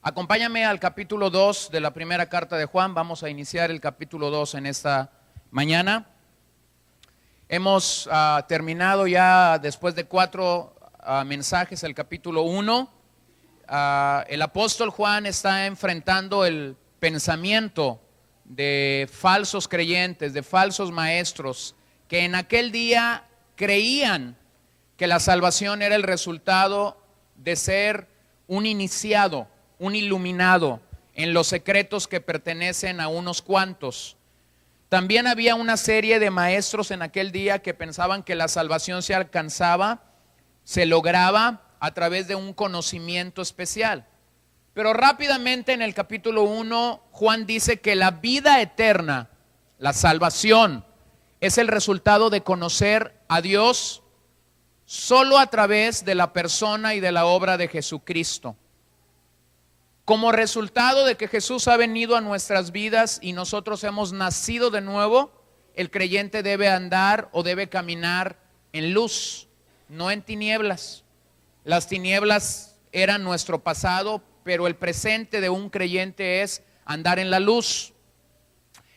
Acompáñame al capítulo 2 de la primera carta de Juan. Vamos a iniciar el capítulo 2 en esta mañana. Hemos terminado ya después de 4 mensajes el capítulo 1. El apóstol Juan está enfrentando el pensamiento de falsos creyentes, de falsos maestros, que en aquel día creían que la salvación era el resultado de ser un iniciado, un iluminado en los secretos que pertenecen a unos cuantos. También había una serie de maestros en aquel día que pensaban que la salvación se alcanzaba, se lograba a través de un conocimiento especial. Pero rápidamente en el capítulo 1, Juan dice que la vida eterna, la salvación, es el resultado de conocer a Dios solo a través de la persona y de la obra de Jesucristo. Como resultado de que Jesús ha venido a nuestras vidas y nosotros hemos nacido de nuevo, el creyente debe andar o debe caminar en luz, no en tinieblas. Las tinieblas eran nuestro pasado, pero el presente de un creyente es andar en la luz.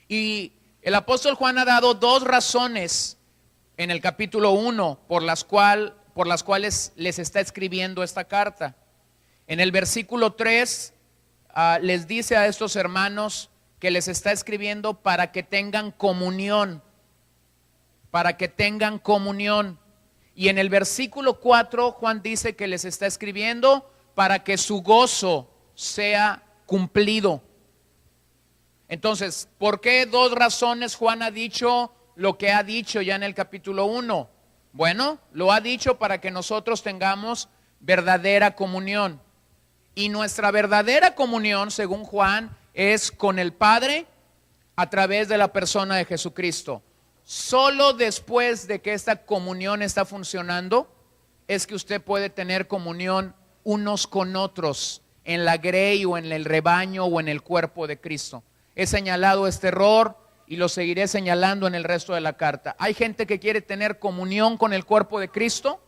Y el apóstol Juan ha dado 2 razones en el capítulo 1 por las cuales les está escribiendo esta carta. En el versículo 3 les dice a estos hermanos que les está escribiendo para que tengan comunión, para que tengan comunión. Y en el versículo 4 Juan dice que les está escribiendo para que su gozo sea cumplido. Entonces, ¿por qué 2 razones Juan ha dicho lo que ha dicho ya en el capítulo 1? Bueno, lo ha dicho para que nosotros tengamos verdadera comunión. Y nuestra verdadera comunión, según Juan, es con el Padre a través de la persona de Jesucristo. Solo después de que esta comunión está funcionando, es que usted puede tener comunión unos con otros en la grey o en el rebaño o en el cuerpo de Cristo. He señalado este error y lo seguiré señalando en el resto de la carta. Hay gente que quiere tener comunión con el cuerpo de Cristo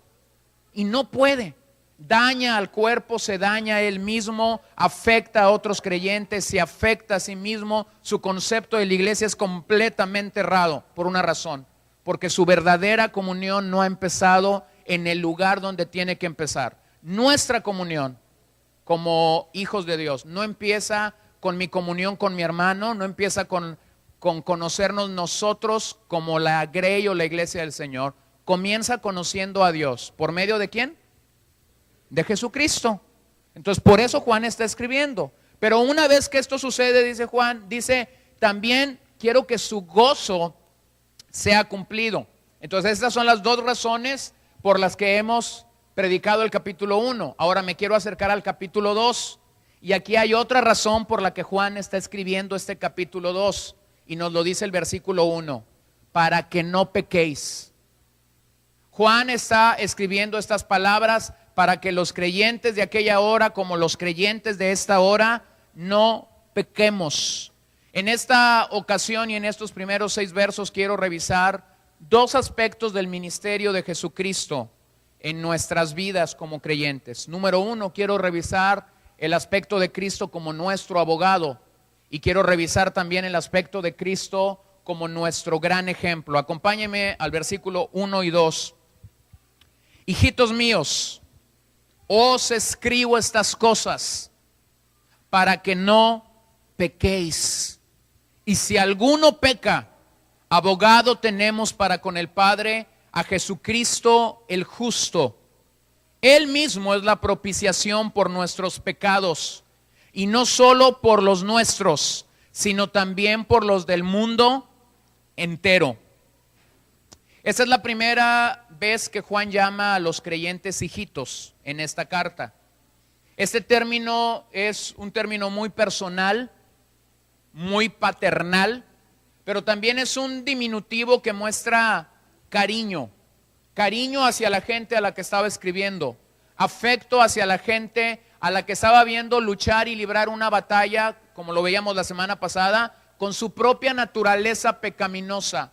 y no puede. Daña al cuerpo, se daña a él mismo, afecta a otros creyentes, se afecta a sí mismo. Su concepto de la iglesia es completamente errado por una razón, porque su verdadera comunión no ha empezado en el lugar donde tiene que empezar. Nuestra comunión como hijos de Dios no empieza con mi comunión con mi hermano, no empieza con conocernos nosotros como la grey o la iglesia del Señor. Comienza conociendo a Dios. ¿Por medio de quién? De Jesucristo. Entonces por eso Juan está escribiendo. Pero una vez que esto sucede, dice Juan, dice también quiero que su gozo sea cumplido. Entonces estas son las 2 razones por las que hemos predicado el capítulo 1. Ahora me quiero acercar al capítulo 2. Y aquí hay otra razón por la que Juan está escribiendo este capítulo 2. Y nos lo dice el versículo 1. Para que no pequéis. Juan está escribiendo estas palabras para que los creyentes de aquella hora, como los creyentes de esta hora, no pequemos. En esta ocasión y en estos primeros 6 versos quiero revisar 2 aspectos del ministerio de Jesucristo en nuestras vidas como creyentes. Número 1, quiero revisar el aspecto de Cristo como nuestro abogado y quiero revisar también el aspecto de Cristo como nuestro gran ejemplo. Acompáñeme al versículo 1 y 2. Hijitos míos, os escribo estas cosas para que no pequéis. Y si alguno peca, abogado tenemos para con el Padre a Jesucristo el justo. Él mismo es la propiciación por nuestros pecados, y no solo por los nuestros, sino también por los del mundo entero. Esta es la primera vez que Juan llama a los creyentes hijitos en esta carta. Este término es un término muy personal, muy paternal, pero también es un diminutivo que muestra cariño hacia la gente a la que estaba escribiendo, afecto hacia la gente a la que estaba viendo luchar y librar una batalla, como lo veíamos la semana pasada, con su propia naturaleza pecaminosa.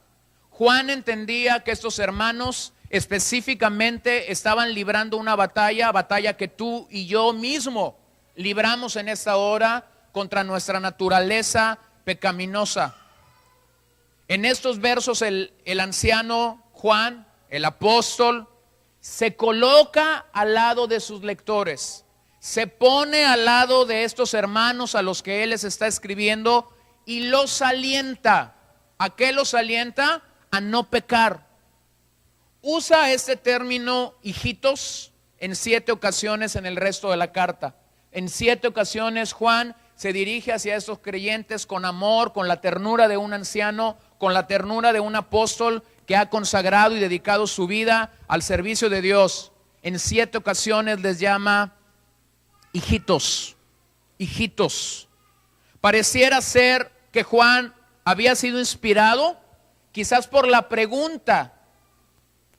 Juan entendía que estos hermanos específicamente estaban librando una batalla que tú y yo mismo libramos en esta hora contra nuestra naturaleza pecaminosa. En estos versos el anciano Juan, el apóstol, se coloca al lado de sus lectores, se pone al lado de estos hermanos a los que él les está escribiendo y los alienta. ¿A qué los alienta? A no pecar. Usa este término hijitos en 7 ocasiones en el resto de la carta. En 7 ocasiones Juan se dirige hacia estos creyentes con amor, con la ternura de un anciano, con la ternura de un apóstol que ha consagrado y dedicado su vida al servicio de Dios. En 7 ocasiones les llama hijitos, hijitos. Pareciera ser que Juan había sido inspirado quizás por la pregunta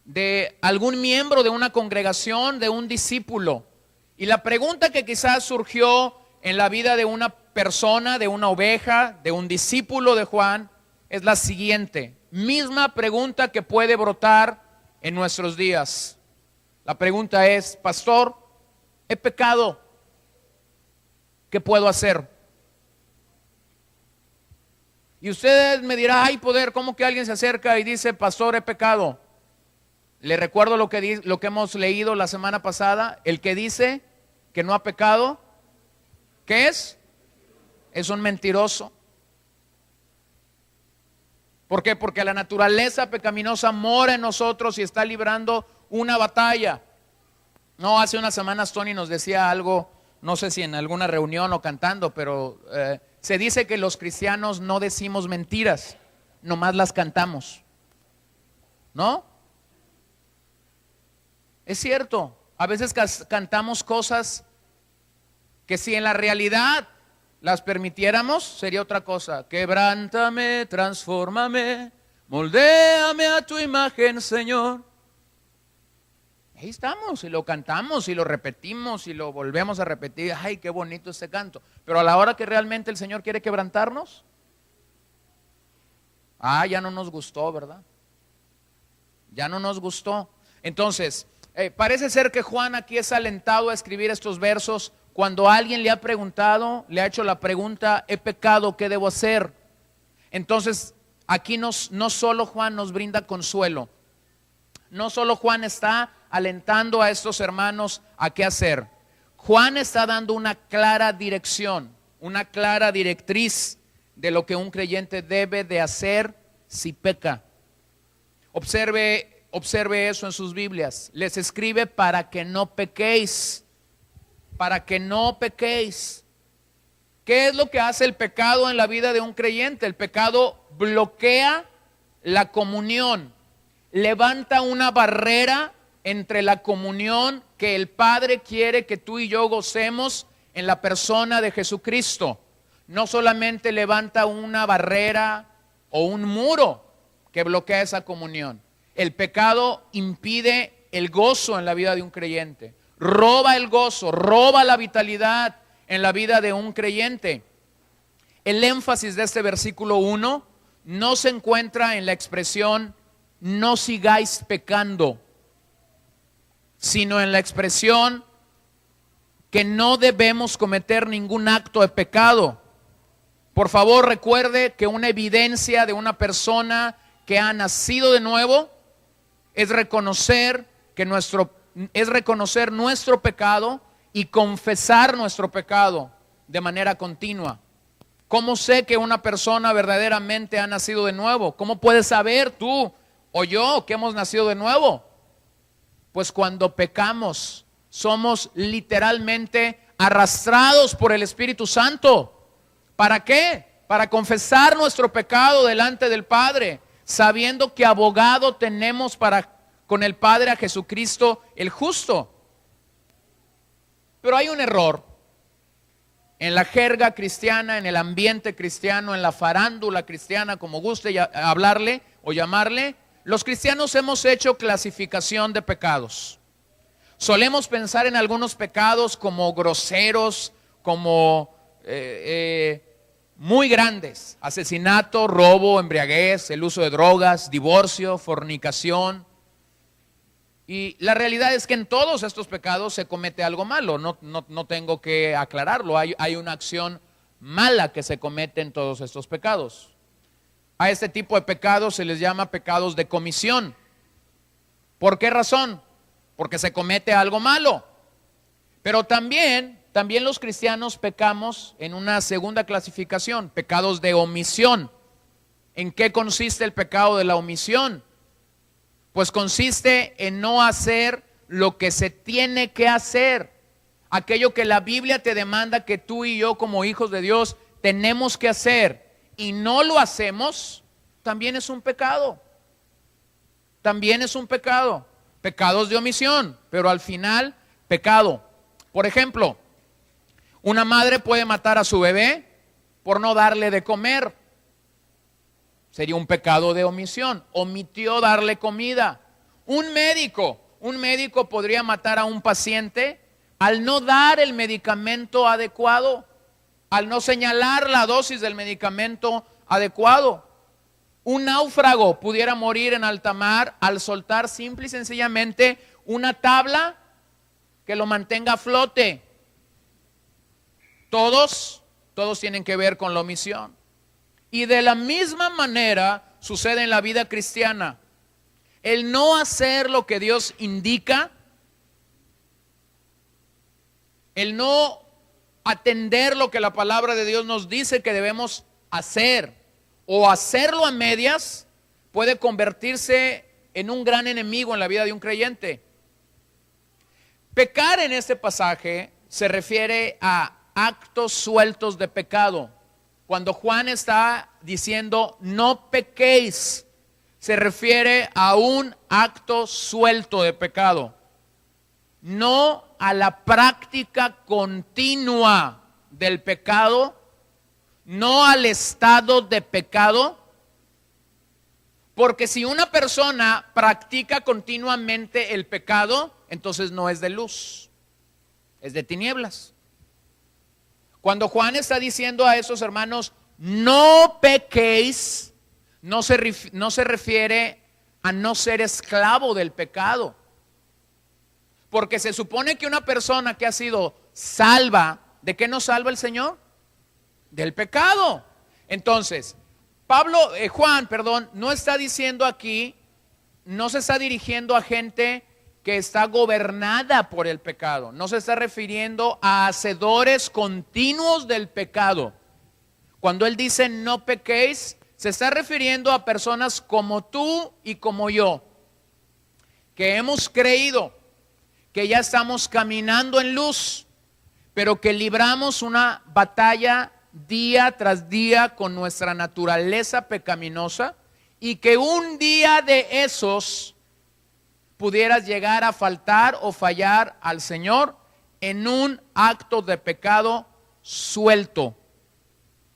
de algún miembro de una congregación, de un discípulo. Y la pregunta que quizás surgió en la vida de una persona, de una oveja, de un discípulo de Juan, es la siguiente. Misma pregunta que puede brotar en nuestros días. La pregunta es: pastor, he pecado, ¿qué puedo hacer? Y usted me dirá: ay, poder, ¿cómo que alguien se acerca y dice, pastor, he pecado? Le recuerdo lo que hemos leído la semana pasada. El que dice que no ha pecado, ¿qué es? Es un mentiroso. ¿Por qué? Porque la naturaleza pecaminosa mora en nosotros y está librando una batalla. No, hace unas semanas Tony nos decía algo, no sé si en alguna reunión o cantando, pero se dice que los cristianos no decimos mentiras, nomás las cantamos. ¿No? Es cierto, a veces cantamos cosas que si en la realidad las permitiéramos, sería otra cosa. Quebrántame, transfórmame, moldéame a tu imagen, Señor. Ahí estamos, y lo cantamos, y lo repetimos, y lo volvemos a repetir. Ay, qué bonito este canto. Pero a la hora que realmente el Señor quiere quebrantarnos, ya no nos gustó, ¿verdad? Ya no nos gustó. Entonces, parece ser que Juan aquí es alentado a escribir estos versos cuando alguien le ha preguntado, le ha hecho la pregunta: he pecado, ¿qué debo hacer? Entonces, aquí no solo Juan nos brinda consuelo, no solo Juan está alentando a estos hermanos a qué hacer. Juan está dando una clara dirección, una clara directriz de lo que un creyente debe de hacer si peca. Observe eso en sus Biblias. Les escribe para que no pequéis. Para que no pequéis. ¿Qué es lo que hace el pecado en la vida de un creyente? El pecado bloquea la comunión, levanta una barrera entre la comunión que el Padre quiere que tú y yo gocemos en la persona de Jesucristo. No solamente levanta una barrera o un muro que bloquea esa comunión. El pecado impide el gozo en la vida de un creyente. Roba el gozo, roba la vitalidad en la vida de un creyente. El énfasis de este versículo 1 no se encuentra en la expresión no sigáis pecando, sino en la expresión que no debemos cometer ningún acto de pecado. Por favor, recuerde que una evidencia de una persona que ha nacido de nuevo es reconocer nuestro pecado y confesar nuestro pecado de manera continua. ¿Cómo sé que una persona verdaderamente ha nacido de nuevo? ¿Cómo puedes saber tú o yo que hemos nacido de nuevo? Pues cuando pecamos, somos literalmente arrastrados por el Espíritu Santo. ¿Para qué? Para confesar nuestro pecado delante del Padre, sabiendo que abogado tenemos con el Padre a Jesucristo el justo. Pero hay un error en la jerga cristiana, en el ambiente cristiano, en la farándula cristiana, como guste hablarle o llamarle. Los cristianos hemos hecho clasificación de pecados. Solemos pensar en algunos pecados como groseros, como muy grandes: asesinato, robo, embriaguez, el uso de drogas, divorcio, fornicación. Y la realidad es que en todos estos pecados se comete algo malo, no tengo que aclararlo, hay una acción mala que se comete en todos estos pecados. A este tipo de pecados se les llama pecados de comisión. ¿Por qué razón? Porque se comete algo malo. Pero también los cristianos pecamos en una segunda clasificación, pecados de omisión. ¿En qué consiste el pecado de la omisión? Pues consiste en no hacer lo que se tiene que hacer. Aquello que la Biblia te demanda que tú y yo como hijos de Dios tenemos que hacer y no lo hacemos, también es un pecado. También es un pecado. Pecados de omisión, pero al final, pecado. Por ejemplo, una madre puede matar a su bebé por no darle de comer. Sería un pecado de omisión. Omitió darle comida. Un médico podría matar a un paciente al no dar el medicamento adecuado, al no señalar la dosis del medicamento adecuado. Un náufrago pudiera morir en alta mar al soltar simple y sencillamente una tabla que lo mantenga a flote. Todos tienen que ver con la omisión. Y de la misma manera sucede en la vida cristiana. El no hacer lo que Dios indica, el no atender lo que la palabra de Dios nos dice que debemos hacer o hacerlo a medias, puede convertirse en un gran enemigo en la vida de un creyente. Pecar en este pasaje se refiere a actos sueltos de pecado. Cuando Juan está diciendo no pequéis, se refiere a un acto suelto de pecado, no a la práctica continua del pecado, no al estado de pecado, porque si una persona practica continuamente el pecado, entonces no es de luz, es de tinieblas. Cuando Juan está diciendo a esos hermanos, no pequéis, no se refiere a no ser esclavo del pecado. Porque se supone que una persona que ha sido salva, ¿de qué nos salva el Señor? Del pecado. Entonces, Juan, no está diciendo aquí, no se está dirigiendo a gente que está gobernada por el pecado. No se está refiriendo a hacedores continuos del pecado. Cuando él dice no pequéis, se está refiriendo a personas como tú y como yo, que hemos creído que ya estamos caminando en luz, pero que libramos una batalla día tras día con nuestra naturaleza pecaminosa, y que un día de esos pudieras llegar a faltar o fallar al Señor en un acto de pecado suelto,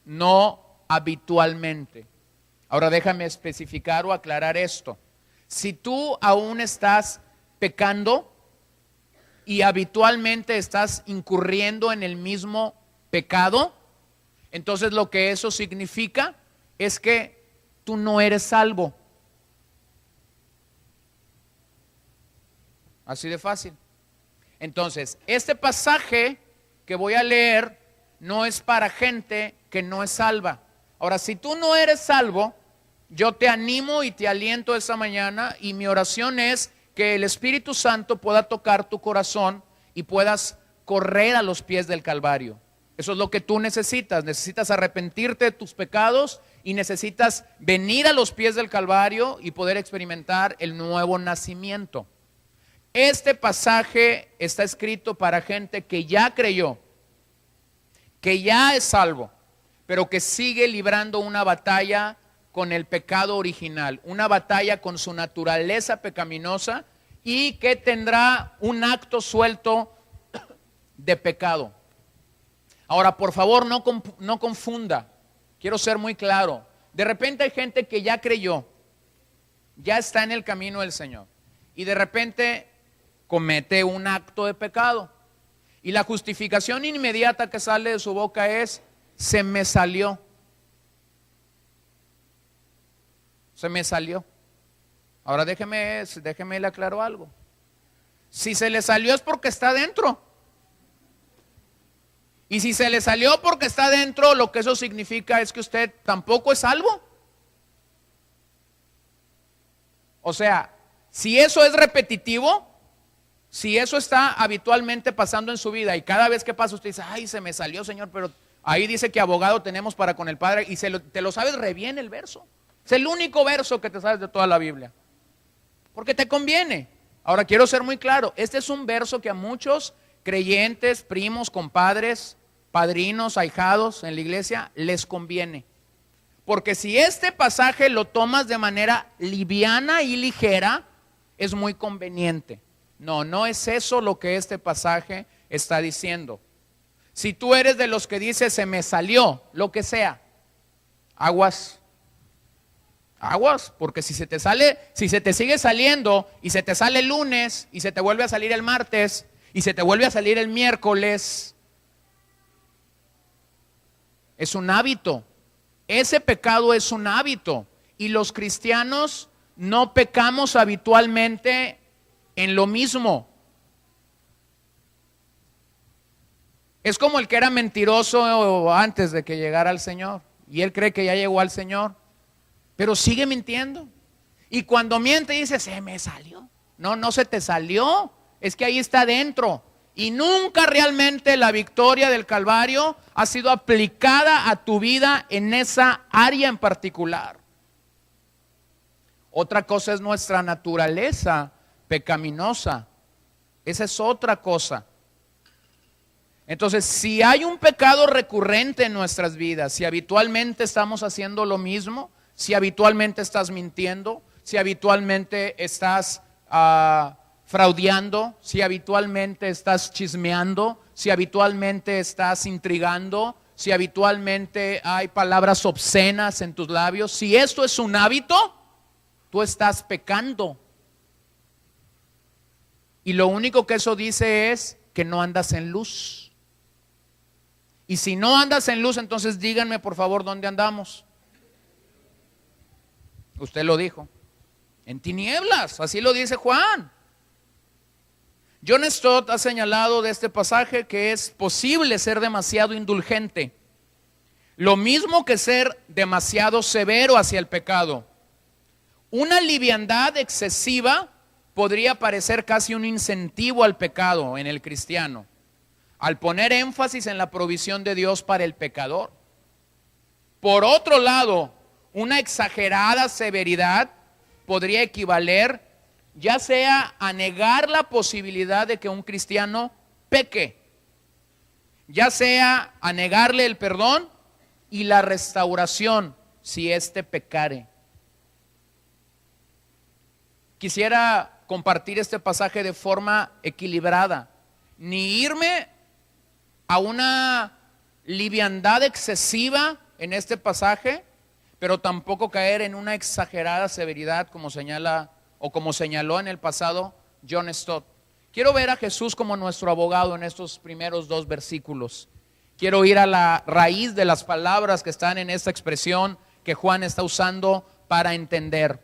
no habitualmente. Ahora déjame especificar o aclarar esto. Si tú aún estás pecando y habitualmente estás incurriendo en el mismo pecado, entonces lo que eso significa es que tú no eres salvo. Así de fácil. Entonces, este pasaje que voy a leer no es para gente que no es salva. Ahora, si tú no eres salvo, yo te animo y te aliento esta mañana, y mi oración es que el Espíritu Santo pueda tocar tu corazón y puedas correr a los pies del Calvario. Eso es lo que tú necesitas. Necesitas arrepentirte de tus pecados y necesitas venir a los pies del Calvario y poder experimentar el nuevo nacimiento. Este pasaje está escrito para gente que ya creyó, que ya es salvo, pero que sigue librando una batalla con el pecado original, una batalla con su naturaleza pecaminosa, y que tendrá un acto suelto de pecado. Ahora, por favor, no confunda. Quiero ser muy claro. De repente hay gente que ya creyó, ya está en el camino del Señor, y de repente comete un acto de pecado. Y la justificación inmediata que sale de su boca es: se me salió. Se me salió. Ahora déjeme le aclaro algo. Si se le salió es porque está dentro. Y si se le salió porque está dentro, lo que eso significa es que usted tampoco es salvo. O sea, si eso es repetitivo, si eso está habitualmente pasando en su vida y cada vez que pasa usted dice, ay, se me salió, Señor, pero ahí dice que abogado tenemos para con el Padre, y te lo sabes re bien el verso. Es el único verso que te sabes de toda la Biblia, porque te conviene. Ahora quiero ser muy claro, este es un verso que a muchos creyentes, primos, compadres, padrinos, ahijados en la iglesia les conviene. Porque si este pasaje lo tomas de manera liviana y ligera, es muy conveniente. No, no es eso lo que este pasaje está diciendo. Si tú eres de los que dice se me salió, lo que sea, aguas. Aguas, porque si se te sale, si se te sigue saliendo y se te sale el lunes y se te vuelve a salir el martes y se te vuelve a salir el miércoles, es un hábito. Ese pecado es un hábito y los cristianos no pecamos habitualmente en lo mismo. Es como el que era mentiroso antes de que llegara al Señor y él cree que ya llegó al Señor, pero sigue mintiendo. Y cuando miente dice, se me salió. No, no se te salió, es que ahí está dentro. Y nunca realmente la victoria del Calvario ha sido aplicada a tu vida en esa área en particular. Otra cosa es nuestra naturaleza pecaminosa. Esa es otra cosa. Entonces, si hay un pecado recurrente en nuestras vidas, si habitualmente estamos haciendo lo mismo, si habitualmente estás mintiendo, si habitualmente estás fraudeando, si habitualmente estás chismeando, si habitualmente estás intrigando, si habitualmente hay palabras obscenas en tus labios, si esto es un hábito, tú estás pecando. Y lo único que eso dice es que no andas en luz. Y si no andas en luz, entonces díganme por favor dónde andamos. Usted lo dijo. En tinieblas, así lo dice Juan. John Stott ha señalado de este pasaje que es posible ser demasiado indulgente, lo mismo que ser demasiado severo hacia el pecado. Una liviandad excesiva podría parecer casi un incentivo al pecado en el cristiano, al poner énfasis en la provisión de Dios para el pecador. Por otro lado, una exagerada severidad podría equivaler ya sea a negar la posibilidad de que un cristiano peque, ya sea a negarle el perdón y la restauración si éste pecare. Quisiera compartir este pasaje de forma equilibrada, ni irme a una liviandad excesiva en este pasaje, pero tampoco caer en una exagerada severidad como señala o como señaló en el pasado John Stott. Quiero ver a Jesús como nuestro abogado en estos primeros dos versículos. Quiero ir a la raíz de las palabras que están en esta expresión que Juan está usando para entender.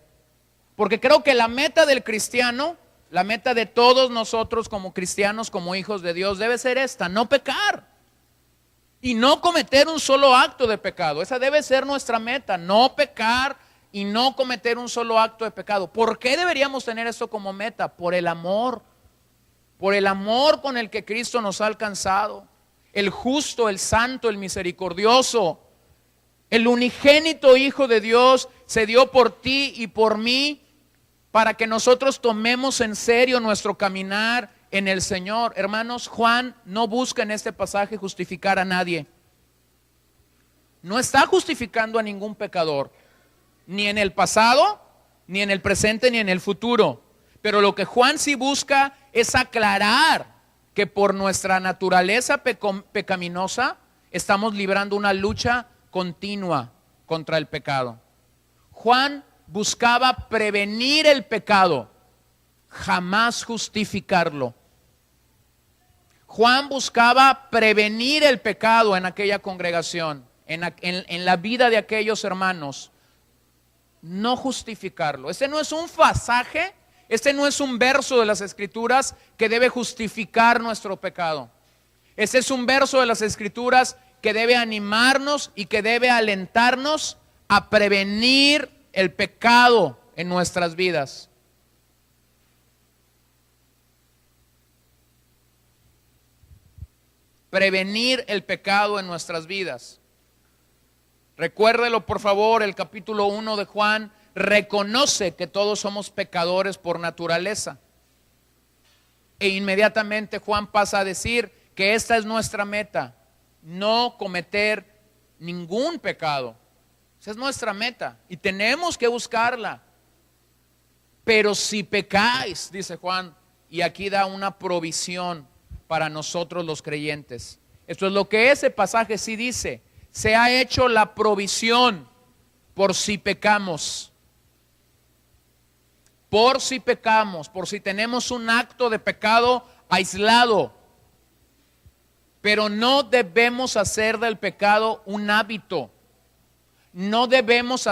Porque creo que la meta del cristiano, la meta de todos nosotros como cristianos, como hijos de Dios, debe ser esta: no pecar y no cometer un solo acto de pecado. Esa debe ser nuestra meta, no pecar y no cometer un solo acto de pecado. ¿Por qué deberíamos tener esto como meta? Por el amor con el que Cristo nos ha alcanzado, el justo, el santo, el misericordioso, el unigénito Hijo de Dios se dio por ti y por mí para que nosotros tomemos en serio nuestro caminar en el Señor. Hermanos, Juan no busca en este pasaje justificar a nadie. No está justificando a ningún pecador, ni en el pasado, ni en el presente, ni en el futuro. Pero lo que Juan sí busca es aclarar que por nuestra naturaleza pecaminosa estamos librando una lucha continua contra el pecado. Juan buscaba prevenir el pecado, jamás justificarlo. Juan buscaba prevenir el pecado en aquella congregación, en la vida de aquellos hermanos, no justificarlo. Este no es un pasaje Este no es un verso de las Escrituras que debe justificar nuestro pecado. Este es un verso de las Escrituras que debe animarnos y que debe alentarnos a prevenir el pecado en nuestras vidas. Prevenir el pecado en nuestras vidas. Recuérdelo, por favor, el capítulo 1 de Juan reconoce que todos somos pecadores por naturaleza. E inmediatamente Juan pasa a decir que esta es nuestra meta, no cometer ningún pecado. Esa es nuestra meta y tenemos que buscarla. Pero si pecáis, dice Juan, y aquí da una provisión para nosotros los creyentes. Esto es lo que ese pasaje sí dice. Se ha hecho la provisión por si pecamos. Por si pecamos, por si tenemos un acto de pecado aislado. Pero no debemos hacer del pecado un hábito. No debemos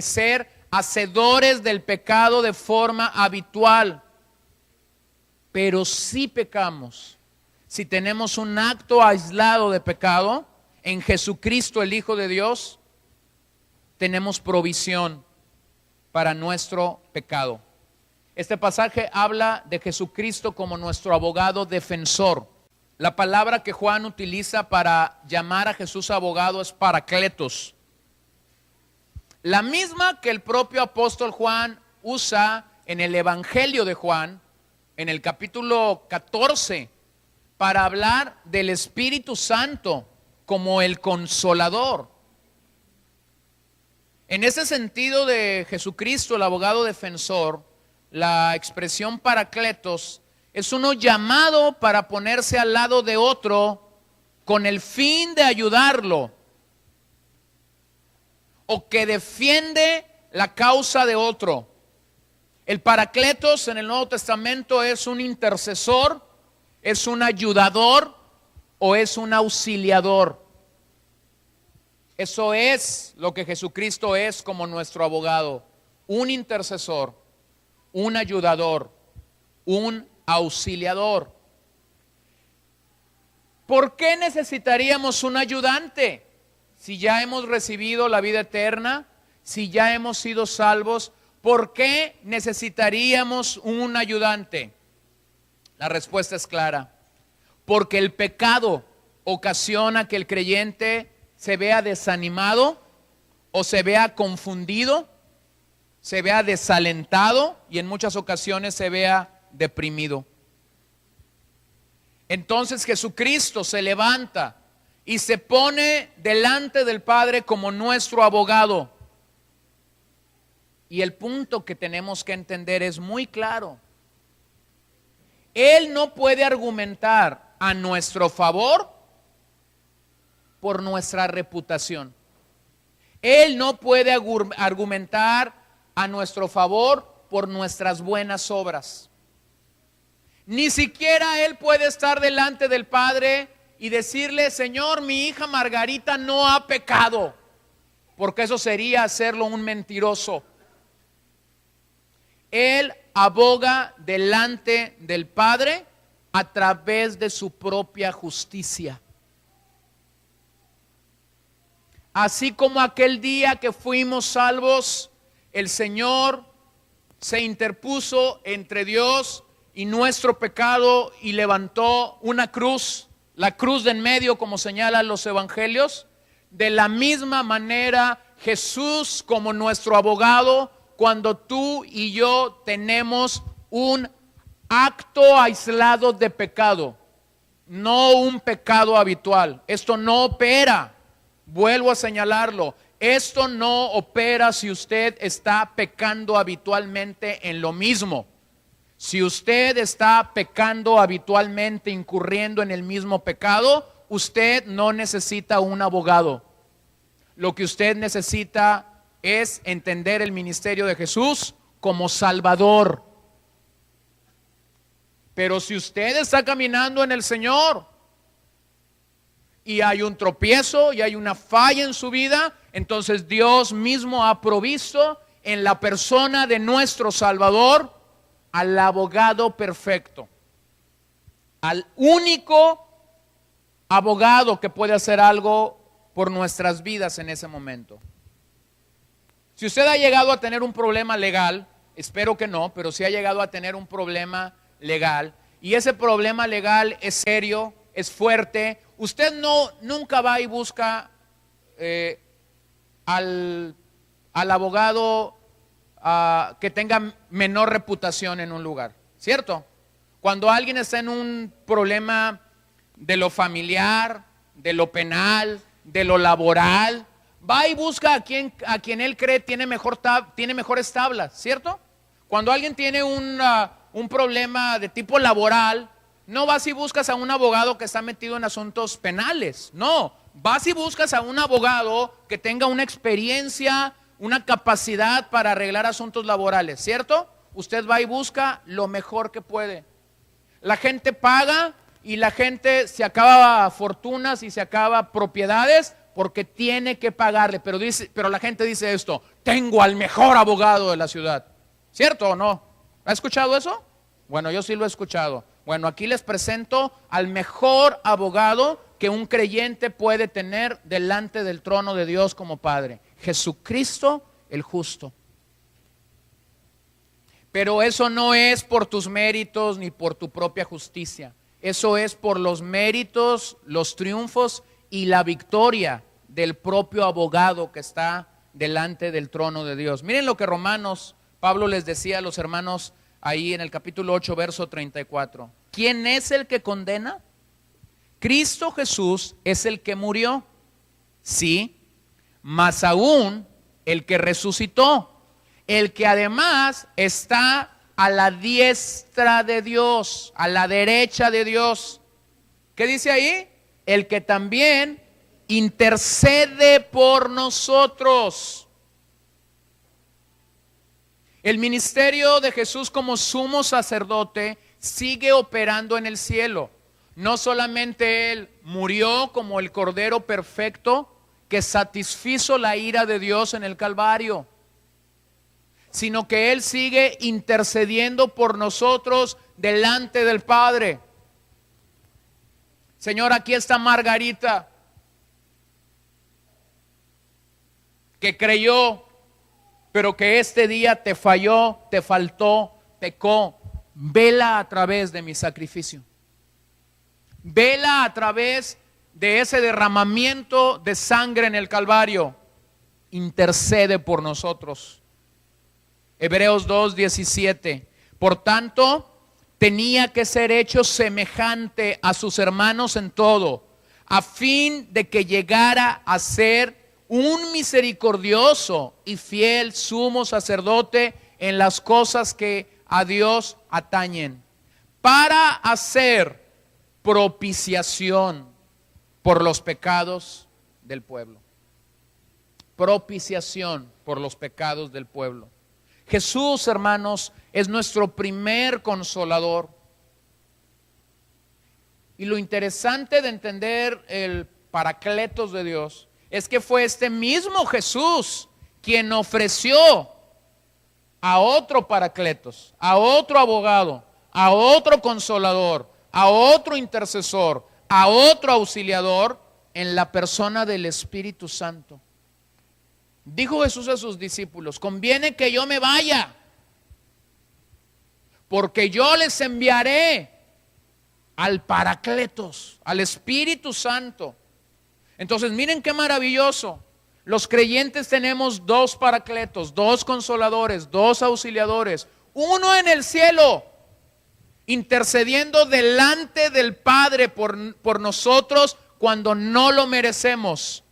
ser hacedores del pecado de forma habitual. Pero si pecamos, si tenemos un acto aislado de pecado, en Jesucristo el Hijo de Dios, tenemos provisión para nuestro pecado. Este pasaje habla de Jesucristo como nuestro abogado defensor. La palabra que Juan utiliza para llamar a Jesús abogado es paracletos. La misma que el propio apóstol Juan usa en el Evangelio de Juan, en el capítulo 14, para hablar del Espíritu Santo como el consolador. En ese sentido de Jesucristo, el abogado defensor, la expresión paracletos es uno llamado para ponerse al lado de otro con el fin de ayudarlo, o que defiende la causa de otro. El paracletos en el Nuevo Testamento es un intercesor, es un ayudador o es un auxiliador. Eso es lo que Jesucristo es como nuestro abogado: un intercesor, un ayudador, un auxiliador. ¿Por qué necesitaríamos un ayudante? Si ya hemos recibido la vida eterna, si ya hemos sido salvos, ¿por qué necesitaríamos un ayudante? La respuesta es clara: porque el pecado ocasiona que el creyente se vea desanimado o se vea confundido, se vea desalentado y en muchas ocasiones se vea deprimido. Entonces Jesucristo se levanta y se pone delante del Padre como nuestro abogado. Y el punto que tenemos que entender es muy claro. Él no puede argumentar a nuestro favor por nuestra reputación. Él no puede argumentar a nuestro favor por nuestras buenas obras. Ni siquiera Él puede estar delante del Padre y decirle: Señor, mi hija Margarita no ha pecado, porque eso sería hacerlo un mentiroso. Él aboga delante del Padre a través de su propia justicia. Así como aquel día que fuimos salvos, el Señor se interpuso entre Dios y nuestro pecado y levantó una cruz, la cruz de en medio, como señalan los evangelios. De la misma manera, Jesús como nuestro abogado, cuando tú y yo tenemos un acto aislado de pecado, no un pecado habitual. Esto no opera, vuelvo a señalarlo, esto no opera si usted está pecando habitualmente en lo mismo. Si usted está pecando habitualmente, incurriendo en el mismo pecado, usted no necesita un abogado. Lo que usted necesita es entender el ministerio de Jesús como Salvador. Pero si usted está caminando en el Señor y hay un tropiezo y hay una falla en su vida, entonces Dios mismo ha provisto en la persona de nuestro Salvador al abogado perfecto, al único abogado que puede hacer algo por nuestras vidas en ese momento. Si usted ha llegado a tener un problema legal, espero que no, pero si ha llegado a tener un problema legal y ese problema legal es serio, es fuerte, usted nunca va y busca al abogado que tenga menor reputación en un lugar, ¿cierto? Cuando alguien está en un problema de lo familiar, de lo penal, de lo laboral, va y busca a quien él cree tiene mejores tablas, ¿cierto? Cuando alguien tiene un problema de tipo laboral, no vas y buscas a un abogado que está metido en asuntos penales, no, vas y buscas a un abogado que tenga una experiencia, una capacidad para arreglar asuntos laborales, ¿cierto? Usted va y busca lo mejor que puede. La gente paga y la gente se acaba fortunas y se acaba propiedades porque tiene que pagarle, pero la gente dice esto: tengo al mejor abogado de la ciudad, ¿cierto o no? ¿Ha escuchado eso? Bueno, yo sí lo he escuchado. Bueno, aquí les presento al mejor abogado que un creyente puede tener delante del trono de Dios como Padre: Jesucristo el justo. Pero eso no es por tus méritos ni por tu propia justicia. Eso es por los méritos, los triunfos y la victoria del propio abogado que está delante del trono de Dios. Miren lo que Pablo les decía a los hermanos ahí en el capítulo 8, verso 34. ¿Quién es el que condena? Cristo Jesús es el que murió, sí, más aún el que resucitó, el que además está a la diestra de Dios, a la derecha de Dios. ¿Qué dice ahí? El que también intercede por nosotros. El ministerio de Jesús como sumo sacerdote sigue operando en el cielo. No solamente Él murió como el Cordero perfecto que satisfizo la ira de Dios en el Calvario, sino que Él sigue intercediendo por nosotros delante del Padre. Señor, aquí está Margarita, que creyó, pero que este día te falló, te faltó, pecó. Vela a través de mi sacrificio. Vela a través de ese derramamiento de sangre en el Calvario. Intercede por nosotros. Hebreos 2:17. Por tanto, tenía que ser hecho semejante a sus hermanos en todo, a fin de que llegara a ser un misericordioso y fiel sumo sacerdote en las cosas que a Dios atañen, para hacer propiciación por los pecados del pueblo. Propiciación por los pecados del pueblo. Jesús, hermanos, es nuestro primer consolador. Y lo interesante de entender el Paracletos de Dios es que fue este mismo Jesús quien ofreció a otro Paracletos, a otro abogado, a otro consolador, a otro intercesor, a otro auxiliador en la persona del Espíritu Santo. Dijo Jesús a sus discípulos: conviene que yo me vaya, porque yo les enviaré al Paracletos, al Espíritu Santo. Entonces miren qué maravilloso. Los creyentes tenemos dos Paracletos, dos consoladores, dos auxiliadores, uno en el cielo, intercediendo delante del Padre por nosotros cuando no lo merecemos,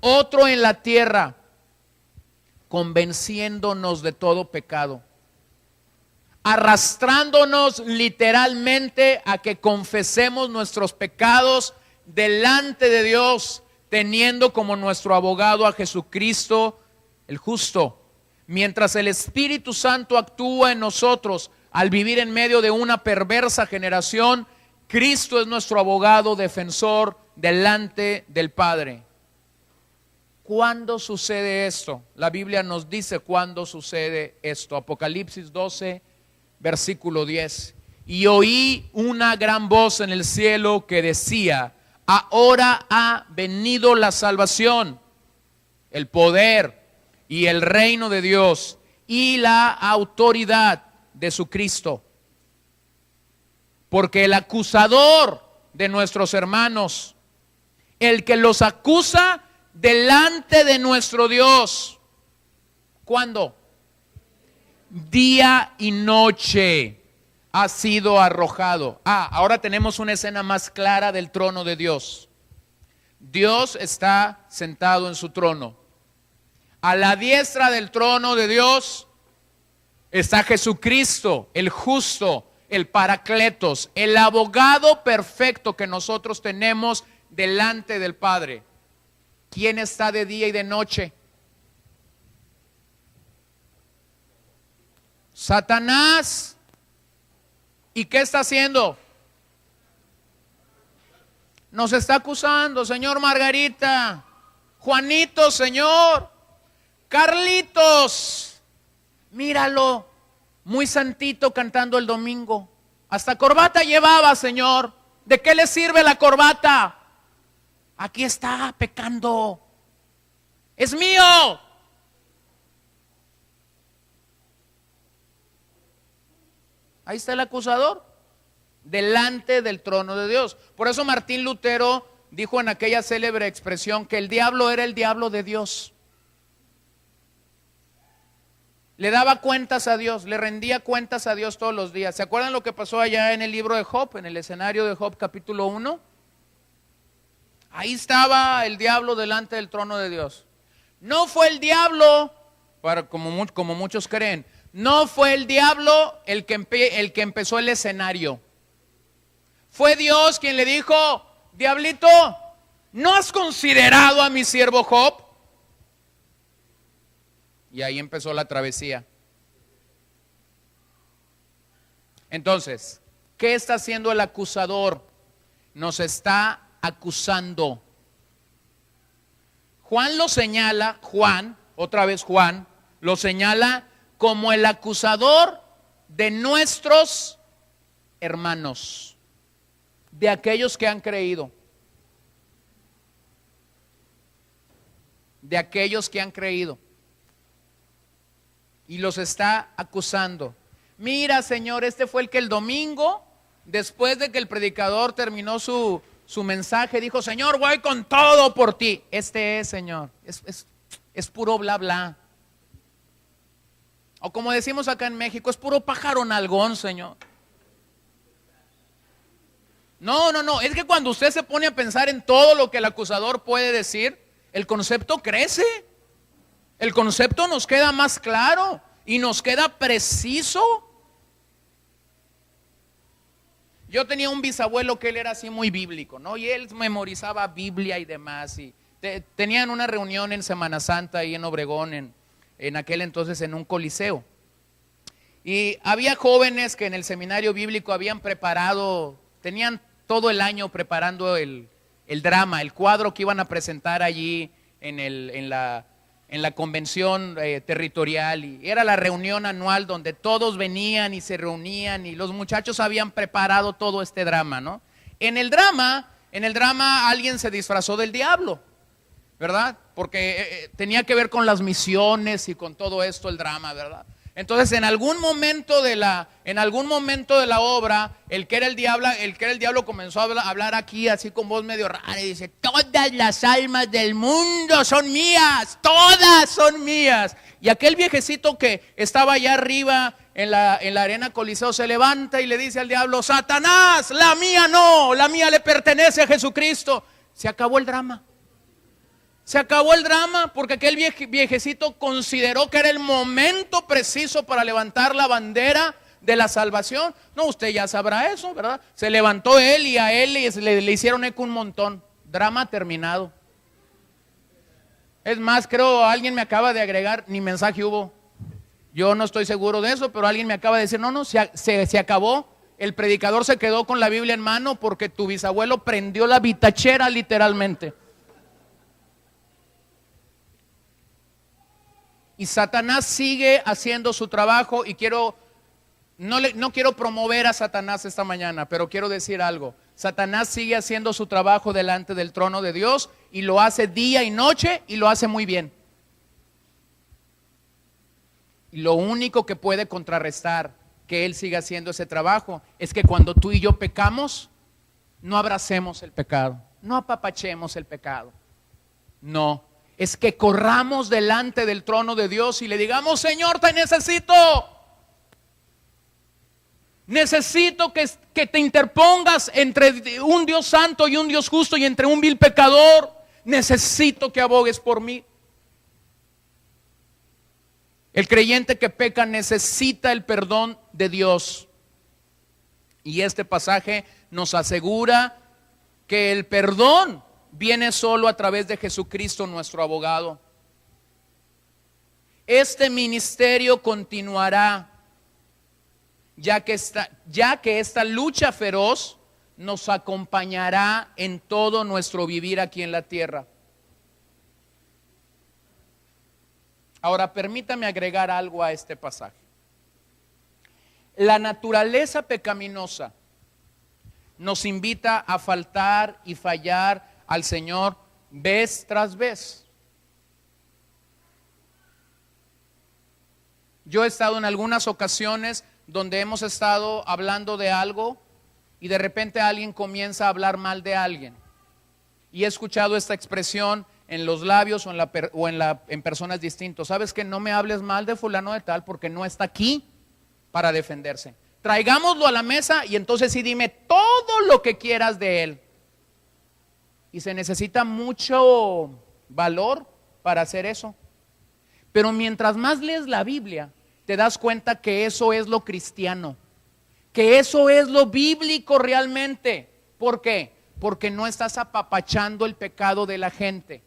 otro en la tierra, convenciéndonos de todo pecado, arrastrándonos literalmente a que confesemos nuestros pecados delante de Dios, teniendo como nuestro abogado a Jesucristo el justo. Mientras el Espíritu Santo actúa en nosotros al vivir en medio de una perversa generación, Cristo es nuestro abogado defensor delante del Padre. ¿Cuándo sucede esto? La Biblia nos dice cuándo sucede esto. Apocalipsis 12, versículo 10. Y oí una gran voz en el cielo que decía: ahora ha venido la salvación, el poder y el reino de Dios y la autoridad de su Cristo. Porque el acusador de nuestros hermanos, el que los acusa delante de nuestro Dios, ¿cuándo? Día y noche ha sido arrojado. Ahora tenemos una escena más clara del trono de Dios. Dios está sentado en su trono. A la diestra del trono de Dios está Jesucristo, el justo, el Paracletos, el abogado perfecto que nosotros tenemos delante del Padre. ¿Quién está de día y de noche? Satanás. ¿Y qué está haciendo? Nos está acusando, señor Margarita, Juanito, señor, Carlitos, míralo, muy santito cantando el domingo. Hasta corbata llevaba, señor. ¿De qué le sirve la corbata? Aquí está pecando. Es mío. Ahí está el acusador, delante del trono de Dios. Por eso Martín Lutero dijo en aquella célebre expresión que el diablo era el diablo de Dios. Le daba cuentas a Dios, le rendía cuentas a Dios todos los días. ¿Se acuerdan lo que pasó allá en el libro de Job, en el escenario de Job capítulo 1? Ahí estaba el diablo delante del trono de Dios. No fue el diablo, como muchos creen, no fue el diablo el que empezó el escenario. Fue Dios quien le dijo: diablito, ¿no has considerado a mi siervo Job? Y ahí empezó la travesía. Entonces, ¿qué está haciendo el acusador? Nos está acusando. Juan lo señala, otra vez Juan, lo señala como el acusador de nuestros hermanos, de aquellos que han creído. De aquellos que han creído. Y los está acusando. Mira, Señor, este fue el que el domingo, después de que el predicador terminó su mensaje, dijo: Señor, voy con todo por ti. Este es, Señor, es puro bla bla. O como decimos acá en México, es puro pájaro nalgón, Señor. No, es que cuando usted se pone a pensar en todo lo que el acusador puede decir, el concepto crece. El concepto nos queda más claro y nos queda preciso. Yo tenía un bisabuelo que él era así muy bíblico, ¿no? Y él memorizaba Biblia y demás. Y tenían una reunión en Semana Santa ahí en Obregón, en aquel entonces en un coliseo. Y había jóvenes que en el seminario bíblico habían preparado, tenían todo el año preparando el drama, el cuadro que iban a presentar allí en la convención territorial. Y era la reunión anual donde todos venían y se reunían y los muchachos habían preparado todo este drama, ¿no? En el drama alguien se disfrazó del diablo, ¿verdad? Porque tenía que ver con las misiones y con todo esto el drama, ¿verdad? Entonces en algún momento de la obra, el que era el diablo comenzó a hablar aquí así con voz medio rara y dice: todas las almas del mundo son mías, todas son mías. Y aquel viejecito que estaba allá arriba en la arena Coliseo se levanta y le dice al diablo: Satanás, la mía no, la mía le pertenece a Jesucristo. Se acabó el drama. Se acabó el drama porque aquel viejecito consideró que era el momento preciso para levantar la bandera de la salvación. No, usted ya sabrá eso, ¿verdad? Se levantó él y a él le hicieron eco un montón. Drama terminado. Es más, creo alguien me acaba de agregar, ni mensaje hubo. Yo no estoy seguro de eso, pero alguien me acaba de decir: no, se acabó. El predicador se quedó con la Biblia en mano porque tu bisabuelo prendió la vitachera literalmente. Y Satanás sigue haciendo su trabajo y quiero No quiero promover a Satanás esta mañana, pero quiero decir algo. Satanás sigue haciendo su trabajo delante del trono de Dios y lo hace día y noche y lo hace muy bien. Y lo único que puede contrarrestar que él siga haciendo ese trabajo es que cuando tú y yo pecamos, no abracemos el pecado, no apapachemos el pecado. No, es que corramos delante del trono de Dios y le digamos: Señor, te necesito. Necesito que te interpongas entre un Dios santo y un Dios justo y entre un vil pecador. Necesito que abogues por mí. El creyente que peca necesita el perdón de Dios. Y este pasaje nos asegura que el perdón viene solo a través de Jesucristo, nuestro abogado. Este ministerio continuará, ya que esta lucha feroz nos acompañará en todo nuestro vivir aquí en la tierra. Ahora, permítame agregar algo a este pasaje. La naturaleza pecaminosa nos invita a faltar y fallar al Señor vez tras vez. Yo he estado en algunas ocasiones donde hemos estado hablando de algo y de repente alguien comienza a hablar mal de alguien. Y he escuchado esta expresión en los labios o en personas distintas. ¿Sabes qué? No me hables mal de fulano de tal porque no está aquí para defenderse. Traigámoslo a la mesa y entonces sí dime todo lo que quieras de él. Y se necesita mucho valor para hacer eso. Pero mientras más lees la Biblia, te das cuenta que eso es lo cristiano, que eso es lo bíblico realmente. ¿Por qué? Porque no estás apapachando el pecado de la gente.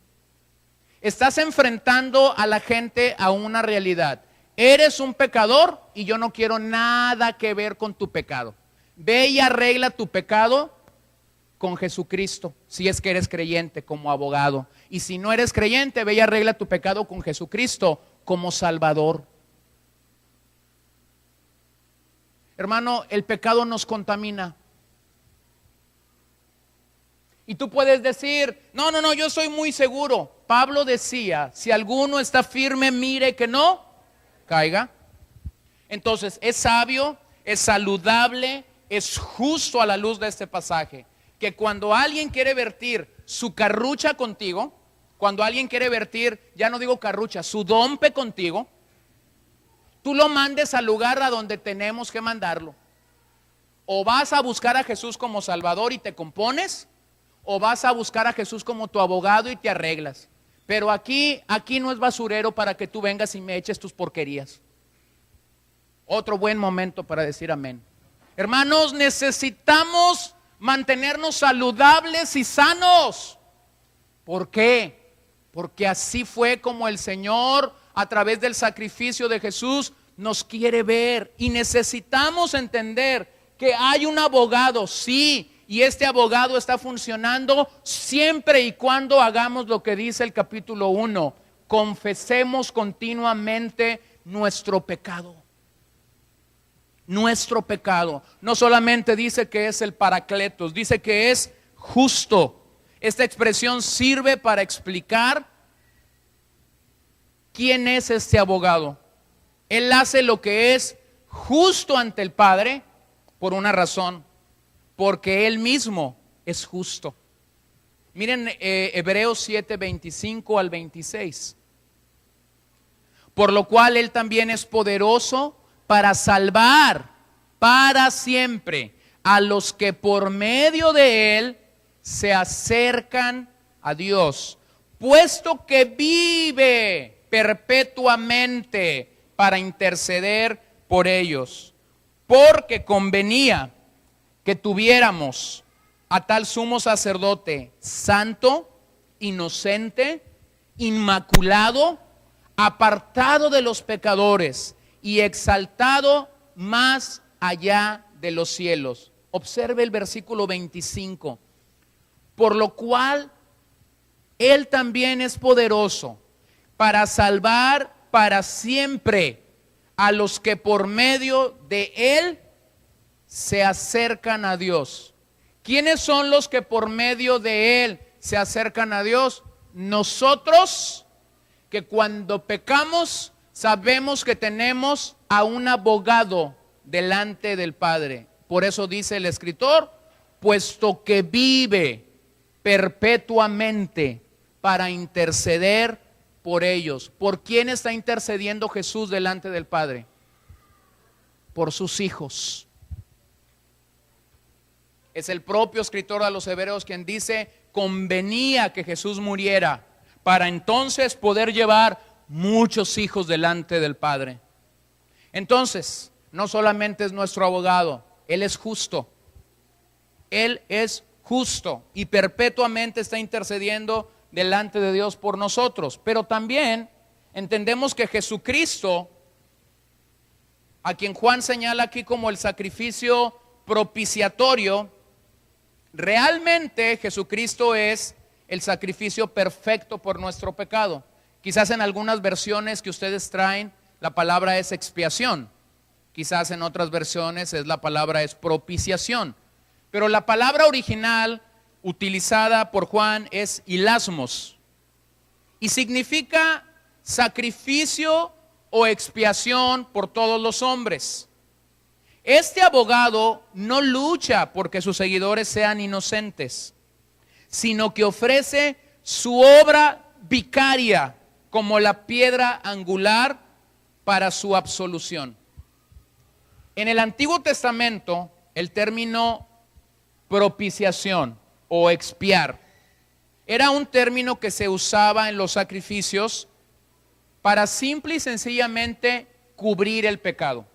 Estás enfrentando a la gente a una realidad. Eres un pecador y yo no quiero nada que ver con tu pecado. Ve y arregla tu pecado con Jesucristo, si es que eres creyente, como abogado. Y si no eres creyente, ve y arregla tu pecado con Jesucristo como Salvador. Hermano, el pecado nos contamina. Y tú puedes decir: no, yo soy muy seguro. Pablo decía: si alguno está firme, mire que no caiga. Entonces, es sabio, es saludable, es justo a la luz de este pasaje, que cuando alguien quiere vertir su carrucha contigo, cuando alguien quiere vertir, ya no digo carrucha, su dompe contigo, tú lo mandes al lugar a donde tenemos que mandarlo. O vas a buscar a Jesús como Salvador y te compones, o vas a buscar a Jesús como tu abogado y te arreglas. Pero aquí no es basurero para que tú vengas y me eches tus porquerías. Otro buen momento para decir amén. Hermanos, necesitamos mantenernos saludables y sanos. ¿Por qué? Porque así fue como el Señor, a través del sacrificio de Jesús, nos quiere ver. Y necesitamos entender que hay un abogado, sí, y este abogado está funcionando siempre y cuando hagamos lo que dice el capítulo 1. Confesemos continuamente nuestro pecado. Nuestro pecado. No solamente dice que es el Paracletos, dice que es justo. Esta expresión sirve para explicar quién es este abogado. Él hace lo que es justo ante el Padre por una razón: porque Él mismo es justo. Miren Hebreos 7, 25 al 26. Por lo cual Él también es poderoso para salvar para siempre a los que por medio de Él se acercan a Dios, puesto que vive perpetuamente para interceder por ellos. Porque convenía que tuviéramos a tal sumo sacerdote santo, inocente, inmaculado, apartado de los pecadores y exaltado más allá de los cielos. Observe el versículo 25. Por lo cual Él también es poderoso para salvar para siempre a los que por medio de Él se acercan a Dios. ¿Quiénes son los que por medio de Él se acercan a Dios? Nosotros, que cuando pecamos sabemos que tenemos a un abogado delante del Padre. Por eso dice el escritor, puesto que vive perpetuamente para interceder por ellos. ¿Por quién está intercediendo Jesús delante del Padre? Por sus hijos. Es el propio escritor a los Hebreos quien dice, convenía que Jesús muriera para entonces poder llevar muchos hijos delante del Padre. Entonces, no solamente es nuestro abogado, Él es justo. Él es justo y perpetuamente está intercediendo delante de Dios por nosotros. Pero también entendemos que Jesucristo, a quien Juan señala aquí como el sacrificio propiciatorio, realmente Jesucristo es el sacrificio perfecto por nuestro pecado. Quizás en algunas versiones que ustedes traen la palabra es expiación, quizás en otras versiones la palabra es propiciación, pero la palabra original utilizada por Juan es hilasmos y significa sacrificio o expiación por todos los hombres. Este abogado no lucha porque sus seguidores sean inocentes, sino que ofrece su obra vicaria como la piedra angular para su absolución. En el Antiguo Testamento, el término propiciación o expiar era un término que se usaba en los sacrificios para simple y sencillamente cubrir el pecado.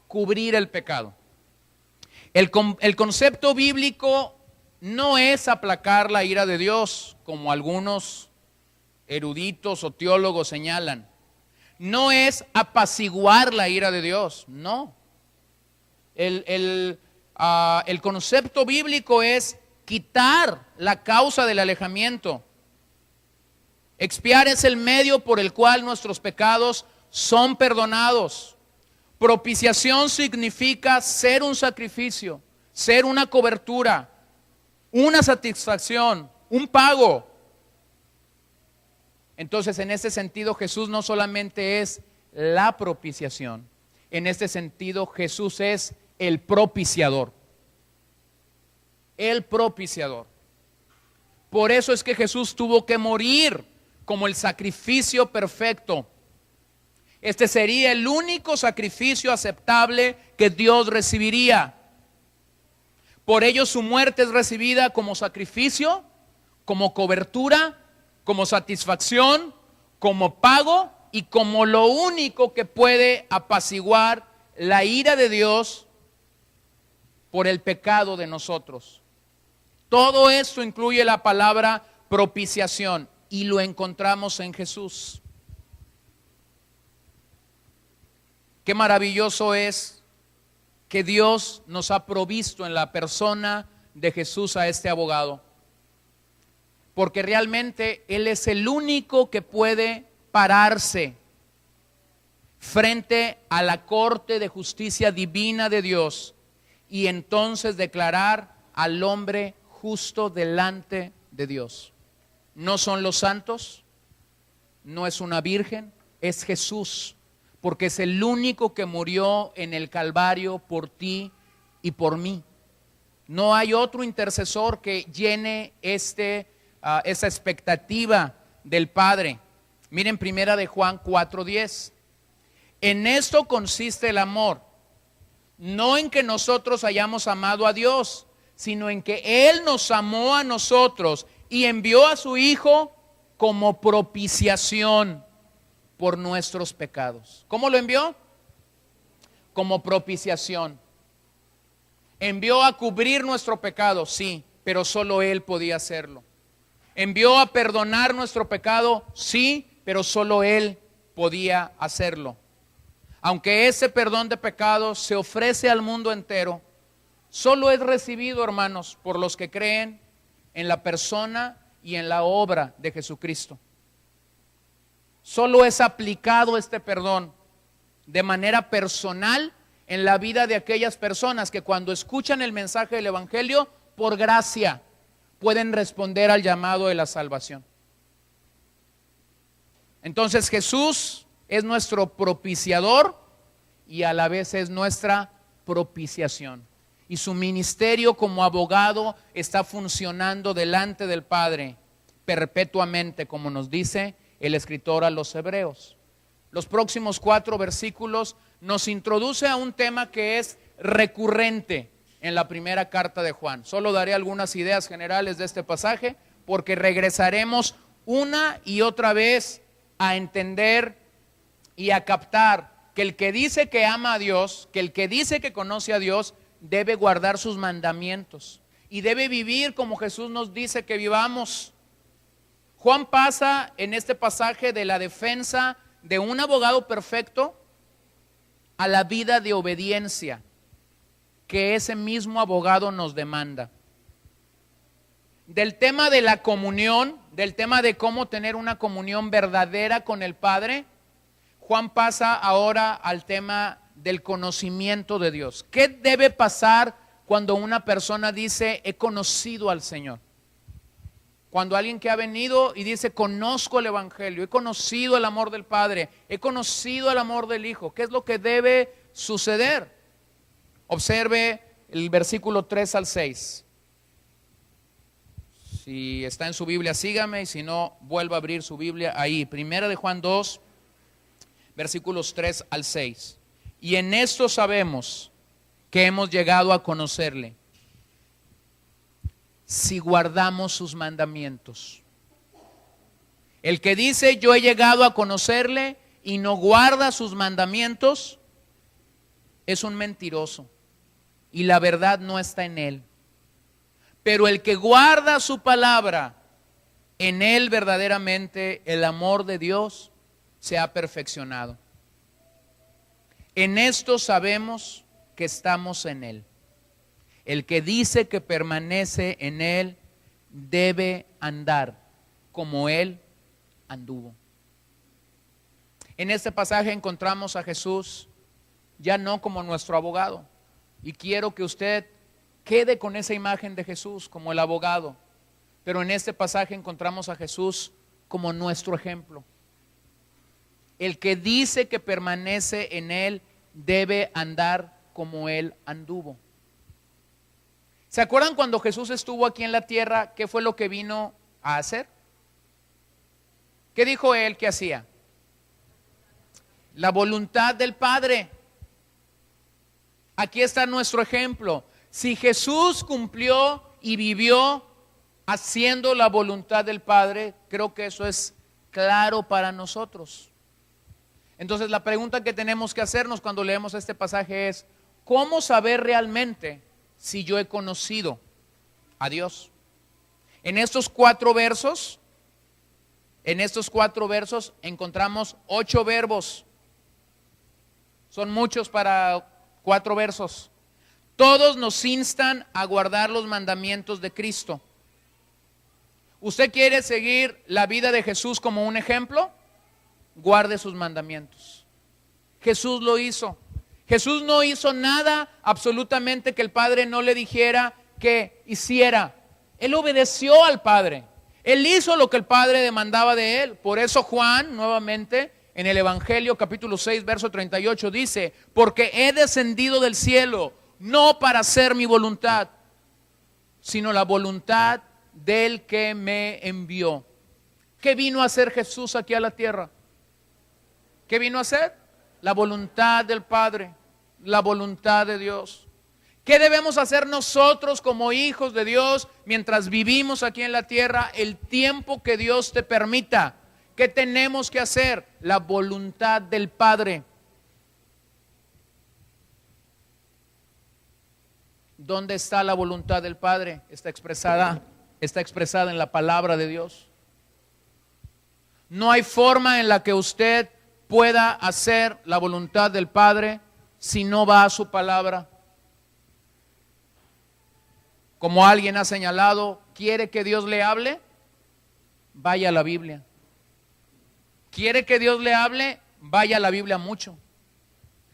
Cubrir el pecado. El concepto bíblico no es aplacar la ira de Dios, como algunos eruditos o teólogos señalan. No es apaciguar la ira de Dios, no. El concepto bíblico es quitar la causa del alejamiento. Expiar es el medio por el cual nuestros pecados son perdonados. Propiciación significa ser un sacrificio, ser una cobertura, una satisfacción, un pago. Entonces, en este sentido, Jesús no solamente es la propiciación, en este sentido, Jesús es el propiciador. El propiciador. Por eso es que Jesús tuvo que morir como el sacrificio perfecto. Este sería el único sacrificio aceptable que Dios recibiría. Por ello su muerte es recibida como sacrificio, como cobertura, como satisfacción, como pago y como lo único que puede apaciguar la ira de Dios por el pecado de nosotros. Todo esto incluye la palabra propiciación y lo encontramos en Jesús. Qué maravilloso es que Dios nos ha provisto en la persona de Jesús a este abogado. Porque realmente Él es el único que puede pararse frente a la corte de justicia divina de Dios y entonces declarar al hombre justo delante de Dios. No son los santos, no es una virgen, es Jesús, porque es el único que murió en el Calvario por ti y por mí. No hay otro intercesor que llene esa expectativa del Padre. Miren primera de Juan 4:10. En esto consiste el amor, no en que nosotros hayamos amado a Dios, sino en que Él nos amó a nosotros y envió a su Hijo como propiciación por nuestros pecados. ¿Cómo lo envió? Como propiciación. Envió a cubrir nuestro pecado, sí, pero solo Él podía hacerlo. Envió a perdonar nuestro pecado, sí, pero solo Él podía hacerlo. Aunque ese perdón de pecados se ofrece al mundo entero, solo es recibido, hermanos, por los que creen en la persona y en la obra de Jesucristo. Solo es aplicado este perdón de manera personal en la vida de aquellas personas que cuando escuchan el mensaje del Evangelio, por gracia, pueden responder al llamado de la salvación. Entonces Jesús es nuestro propiciador y a la vez es nuestra propiciación. Y su ministerio como abogado está funcionando delante del Padre perpetuamente, como nos dice el escritor a los Hebreos. Los próximos 4 versículos nos introduce a un tema que es recurrente en la primera carta de Juan. Solo daré algunas ideas generales de este pasaje porque regresaremos una y otra vez a entender y a captar que el que dice que ama a Dios, que el que dice que conoce a Dios, debe guardar sus mandamientos y debe vivir como Jesús nos dice que vivamos. Juan pasa en este pasaje de la defensa de un abogado perfecto a la vida de obediencia que ese mismo abogado nos demanda. Del tema de la comunión, del tema de cómo tener una comunión verdadera con el Padre, Juan pasa ahora al tema del conocimiento de Dios. ¿Qué debe pasar cuando una persona dice, he conocido al Señor? Cuando alguien que ha venido y dice, conozco el Evangelio, he conocido el amor del Padre, he conocido el amor del Hijo, ¿qué es lo que debe suceder? Observe el versículo 3 al 6. Si está en su Biblia, sígame, y si no, vuelva a abrir su Biblia ahí. Primera de Juan 2, versículos 3 al 6. Y en esto sabemos que hemos llegado a conocerle, si guardamos sus mandamientos. El que dice, yo he llegado a conocerle, y no guarda sus mandamientos, es un mentiroso, y la verdad no está en él. Pero el que guarda su palabra, en él verdaderamente el amor de Dios se ha perfeccionado. En esto sabemos que estamos en él. El que dice que permanece en él debe andar como él anduvo. En este pasaje encontramos a Jesús ya no como nuestro abogado. Y quiero que usted quede con esa imagen de Jesús como el abogado. Pero en este pasaje encontramos a Jesús como nuestro ejemplo. El que dice que permanece en él debe andar como él anduvo. ¿Se acuerdan cuando Jesús estuvo aquí en la tierra? ¿Qué fue lo que vino a hacer? ¿Qué dijo él que hacía? La voluntad del Padre. Aquí está nuestro ejemplo. Si Jesús cumplió y vivió haciendo la voluntad del Padre, creo que eso es claro para nosotros. Entonces la pregunta que tenemos que hacernos cuando leemos este pasaje es, ¿cómo saber realmente si yo he conocido a Dios? En estos 4 versos encontramos 8 verbos. Son muchos para 4 versos. Todos nos instan a guardar los mandamientos de Cristo. ¿Usted quiere seguir la vida de Jesús como un ejemplo? Guarde sus mandamientos. Jesús lo hizo. Jesús no hizo nada absolutamente que el Padre no le dijera que hiciera. Él obedeció al Padre. Él hizo lo que el Padre demandaba de él. Por eso Juan, nuevamente, en el Evangelio capítulo 6, verso 38, dice, porque he descendido del cielo, no para hacer mi voluntad, sino la voluntad del que me envió. ¿Qué vino a hacer Jesús aquí a la tierra? ¿Qué vino a hacer? La voluntad del Padre, la voluntad de Dios. ¿Qué debemos hacer nosotros como hijos de Dios mientras vivimos aquí en la tierra? El tiempo que Dios te permita. ¿Qué tenemos que hacer? La voluntad del Padre. ¿Dónde está la voluntad del Padre? Está expresada en la palabra de Dios. No hay forma en la que usted pueda hacer la voluntad del Padre si no va a su palabra. Como alguien ha señalado, ¿quiere que Dios le hable? Vaya a la Biblia. ¿Quiere que Dios le hable? Vaya a la Biblia mucho.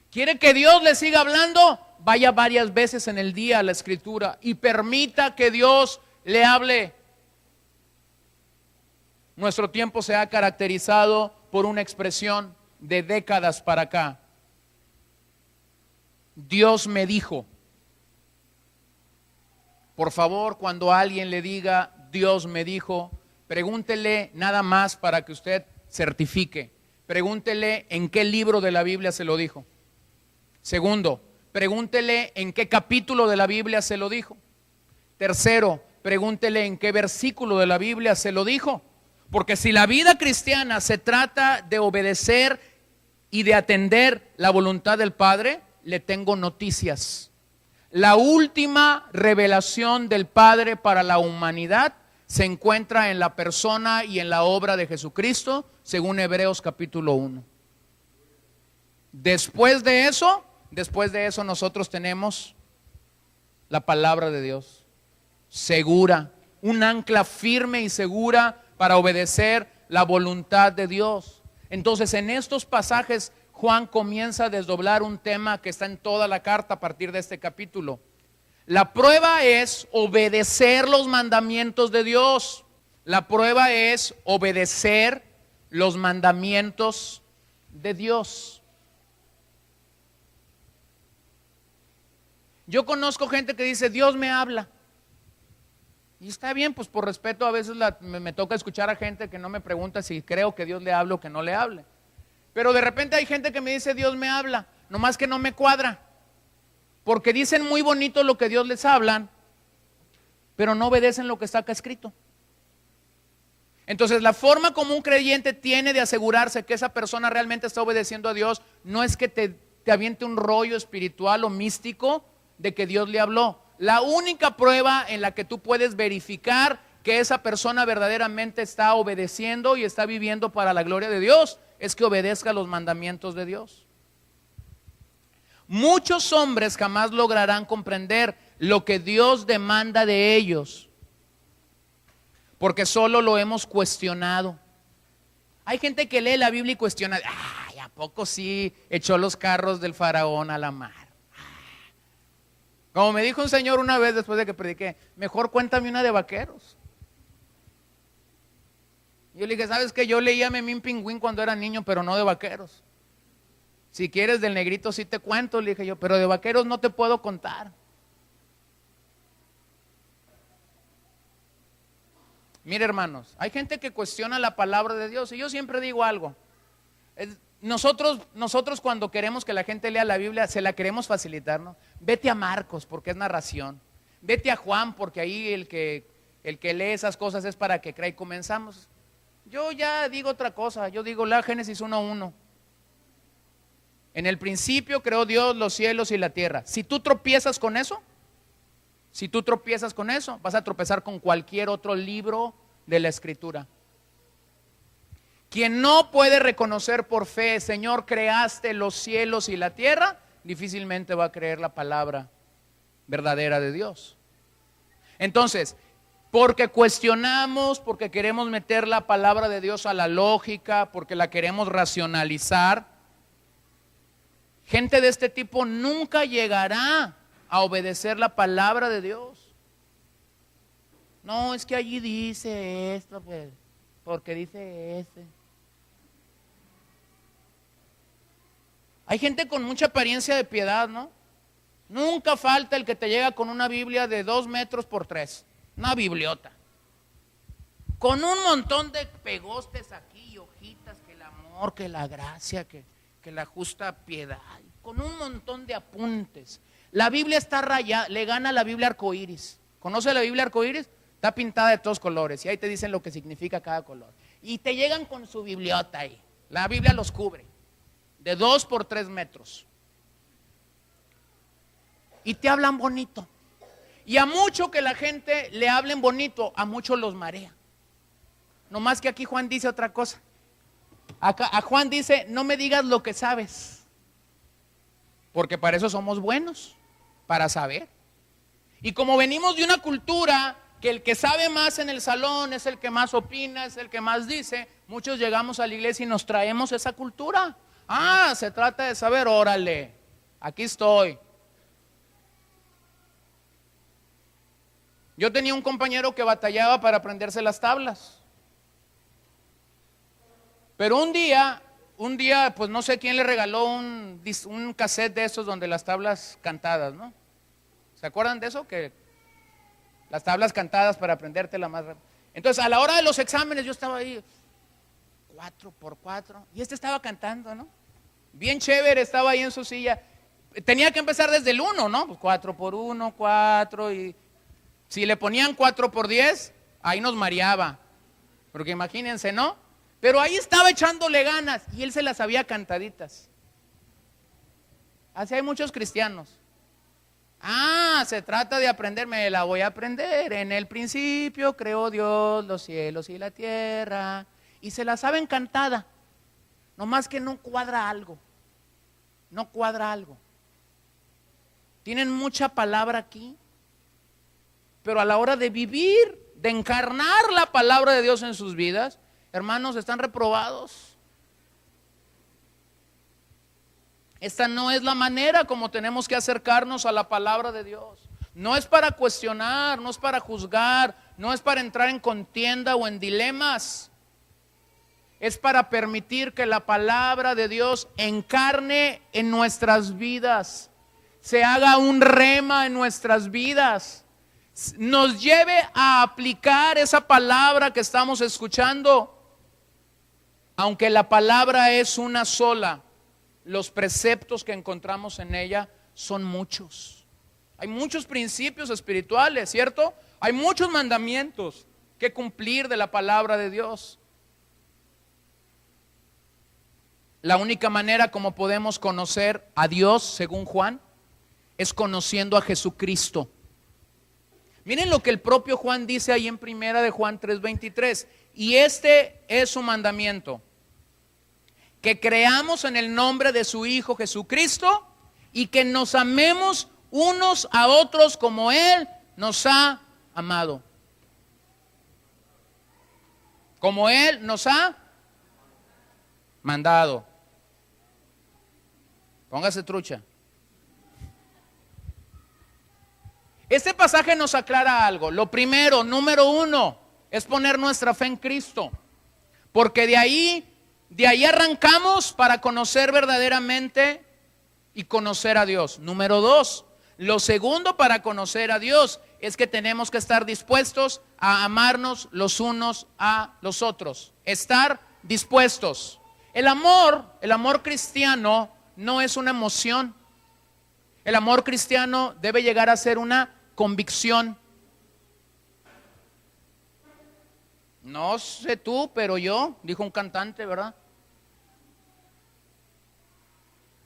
¿Quiere que Dios le siga hablando? Vaya varias veces en el día a la Escritura y permita que Dios le hable. Nuestro tiempo se ha caracterizado por una expresión de décadas para acá. Dios me dijo. Por favor, cuando alguien le diga Dios me dijo, pregúntele nada más para que usted certifique. Pregúntele en qué libro de la Biblia se lo dijo. Segundo, pregúntele en qué capítulo de la Biblia se lo dijo. Tercero, pregúntele en qué versículo de la Biblia se lo dijo. Porque si la vida cristiana se trata de obedecer y de atender la voluntad del Padre, le tengo noticias. La última revelación del Padre para la humanidad se encuentra en la persona y en la obra de Jesucristo, según Hebreos capítulo 1. Después de eso nosotros tenemos la palabra de Dios, segura, un ancla firme y segura para obedecer la voluntad de Dios. Entonces, en estos pasajes Juan comienza a desdoblar un tema que está en toda la carta a partir de este capítulo. La prueba es obedecer los mandamientos de Dios. La prueba es obedecer los mandamientos de Dios. Yo conozco gente que dice, Dios me habla. Y está bien, pues por respeto a veces me toca escuchar a gente que no me pregunta si creo que Dios le hable o que no le hable. Pero de repente hay gente que me dice, Dios me habla, nomás que no me cuadra. Porque dicen muy bonito lo que Dios les hablan, pero no obedecen lo que está acá escrito. Entonces la forma como un creyente tiene de asegurarse que esa persona realmente está obedeciendo a Dios, no es que te aviente un rollo espiritual o místico de que Dios le habló. La única prueba en la que tú puedes verificar que esa persona verdaderamente está obedeciendo y está viviendo para la gloria de Dios es que obedezca los mandamientos de Dios. Muchos hombres jamás lograrán comprender lo que Dios demanda de ellos, porque solo lo hemos cuestionado. Hay gente que lee la Biblia y cuestiona, ay, ¿a poco sí echó los carros del faraón a la mar? Como me dijo un señor una vez después de que prediqué, mejor cuéntame una de vaqueros. Yo le dije, ¿sabes qué? Yo leía Memín Pingüín cuando era niño, pero no de vaqueros. Si quieres del negrito sí te cuento, le dije yo, pero de vaqueros no te puedo contar. Mire, hermanos, hay gente que cuestiona la palabra de Dios y yo siempre digo algo. Nosotros cuando queremos que la gente lea la Biblia, se la queremos facilitar, ¿no? Vete a Marcos porque es narración. Vete a Juan porque ahí el que lee esas cosas es para que crea y comenzamos. Yo ya digo otra cosa, yo digo la Génesis 1:1. En el principio creó Dios los cielos y la tierra. Si tú tropiezas con eso, vas a tropezar con cualquier otro libro de la Escritura. Quien no puede reconocer por fe, Señor, creaste los cielos y la tierra, difícilmente va a creer la palabra verdadera de Dios. Entonces, porque cuestionamos, porque queremos meter la palabra de Dios a la lógica, porque la queremos racionalizar, gente de este tipo nunca llegará a obedecer la palabra de Dios. No, es que allí dice esto, pues, porque dice este. Hay gente con mucha apariencia de piedad, ¿no? Nunca falta el que te llega con una Biblia de 2 metros por 3, una bibliota, con un montón de pegostes aquí, hojitas, que el amor, que la gracia, que la justa piedad, con un montón de apuntes. La Biblia está rayada, le gana la Biblia arcoíris. ¿Conoce la Biblia arcoíris? Está pintada de todos colores y ahí te dicen lo que significa cada color. Y te llegan con su bibliota ahí. La Biblia los cubre de 2 por 3 metros. Y te hablan bonito. Y a mucho que la gente le hablen bonito, a muchos los marea. No más que aquí Juan dice otra cosa. Acá, a Juan dice, no me digas lo que sabes. Porque para eso somos buenos, para saber. Y como venimos de una cultura que el que sabe más en el salón es el que más opina, es el que más dice. Muchos llegamos a la iglesia y nos traemos esa cultura. Se trata de saber, órale, aquí estoy. Yo tenía un compañero que batallaba para aprenderse las tablas. Pero un día, pues no sé quién le regaló un cassette de esos donde las tablas cantadas, ¿no? ¿Se acuerdan de eso? Que las tablas cantadas para aprendértela más rápido. Entonces, a la hora de los exámenes, yo estaba ahí, 4x4, y este estaba cantando, ¿no? Bien chévere, estaba ahí en su silla. Tenía que empezar desde el 1, ¿no? Pues 4x1, 4, y si le ponían 4x10, ahí nos mareaba. Porque imagínense, ¿no? Pero ahí estaba echándole ganas, y él se las sabía cantaditas. Así hay muchos cristianos. Se trata de aprender, me la voy a aprender. En el principio creó Dios los cielos y la tierra. Y se la saben cantada. Nomás que no cuadra algo. No cuadra algo. Tienen mucha palabra aquí. Pero a la hora de vivir, de encarnar la palabra de Dios en sus vidas, hermanos, están reprobados. Esta no es la manera como tenemos que acercarnos a la palabra de Dios. No es para cuestionar, no es para juzgar, no es para entrar en contienda o en dilemas. Es para permitir que la palabra de Dios encarne en nuestras vidas, se haga un rema en nuestras vidas, nos lleve a aplicar esa palabra que estamos escuchando. Aunque la palabra es una sola, los preceptos que encontramos en ella son muchos. Hay muchos principios espirituales, ¿cierto? Hay muchos mandamientos que cumplir de la palabra de Dios. La única manera como podemos conocer a Dios, según Juan, es conociendo a Jesucristo. Miren lo que el propio Juan dice ahí en primera de Juan 3:23. Y este es su mandamiento: que creamos en el nombre de su Hijo Jesucristo y que nos amemos unos a otros como Él nos ha amado. Como Él nos ha mandado. Póngase trucha. Este pasaje nos aclara algo. Lo primero, número 1, es poner nuestra fe en Cristo. Porque de ahí arrancamos para conocer verdaderamente y conocer a Dios. Número 2, lo segundo para conocer a Dios es que tenemos que estar dispuestos a amarnos los unos a los otros. Estar dispuestos. El amor cristiano no es una emoción. El amor cristiano debe llegar a ser una convicción. No sé tú, pero yo, dijo un cantante, ¿verdad?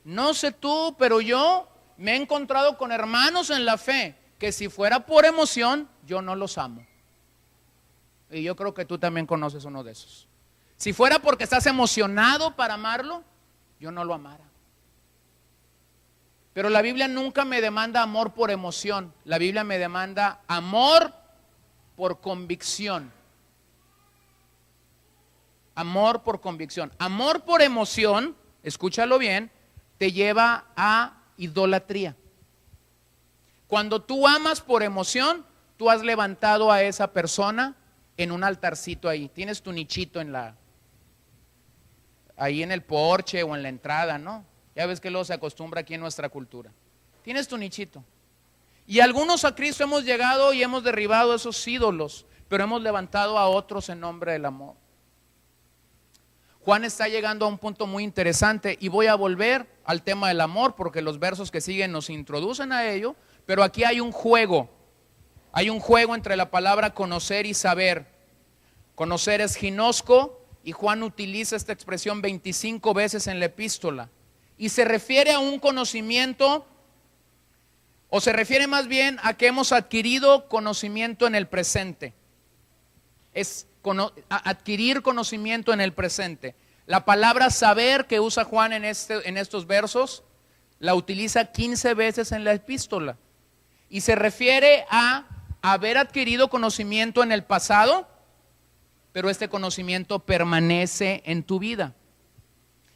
No sé tú, pero yo me he encontrado con hermanos en la fe que si fuera por emoción, yo no los amo. Y yo creo que tú también conoces uno de esos. Si fuera porque estás emocionado para amarlo, yo no lo amara. Pero la Biblia nunca me demanda amor por emoción. La Biblia me demanda amor por convicción. Amor por convicción. Amor por emoción, escúchalo bien, te lleva a idolatría. Cuando tú amas por emoción, tú has levantado a esa persona en un altarcito ahí. Tienes tu nichito ahí en el porche o en la entrada, ¿no? Ya ves que luego se acostumbra aquí en nuestra cultura. Tienes tu nichito. Y algunos a Cristo hemos llegado y hemos derribado esos ídolos, pero hemos levantado a otros en nombre del amor. Juan está llegando a un punto muy interesante y voy a volver al tema del amor porque los versos que siguen nos introducen a ello, pero aquí hay un juego. Hay un juego entre la palabra conocer y saber. Conocer es ginosco y Juan utiliza esta expresión 25 veces en la epístola. Y se refiere a un conocimiento, o se refiere más bien a que hemos adquirido conocimiento en el presente. Es adquirir conocimiento en el presente. La palabra saber que usa Juan en estos versos, la utiliza 15 veces en la epístola. Y se refiere a haber adquirido conocimiento en el pasado, pero este conocimiento permanece en tu vida.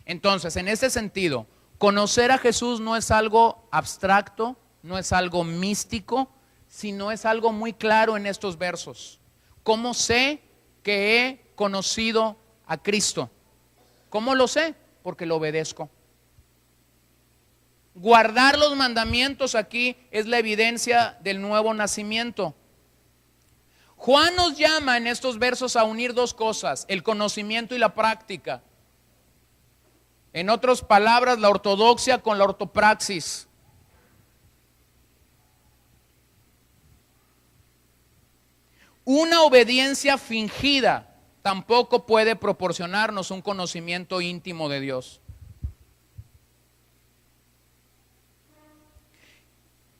Entonces, en ese sentido, conocer a Jesús no es algo abstracto, no es algo místico, sino es algo muy claro en estos versos. ¿Cómo sé que he conocido a Cristo? ¿Cómo lo sé? Porque lo obedezco. Guardar los mandamientos aquí es la evidencia del nuevo nacimiento. Juan nos llama en estos versos a unir dos cosas, el conocimiento y la práctica. En otras palabras, la ortodoxia con la ortopraxis. Una obediencia fingida tampoco puede proporcionarnos un conocimiento íntimo de Dios.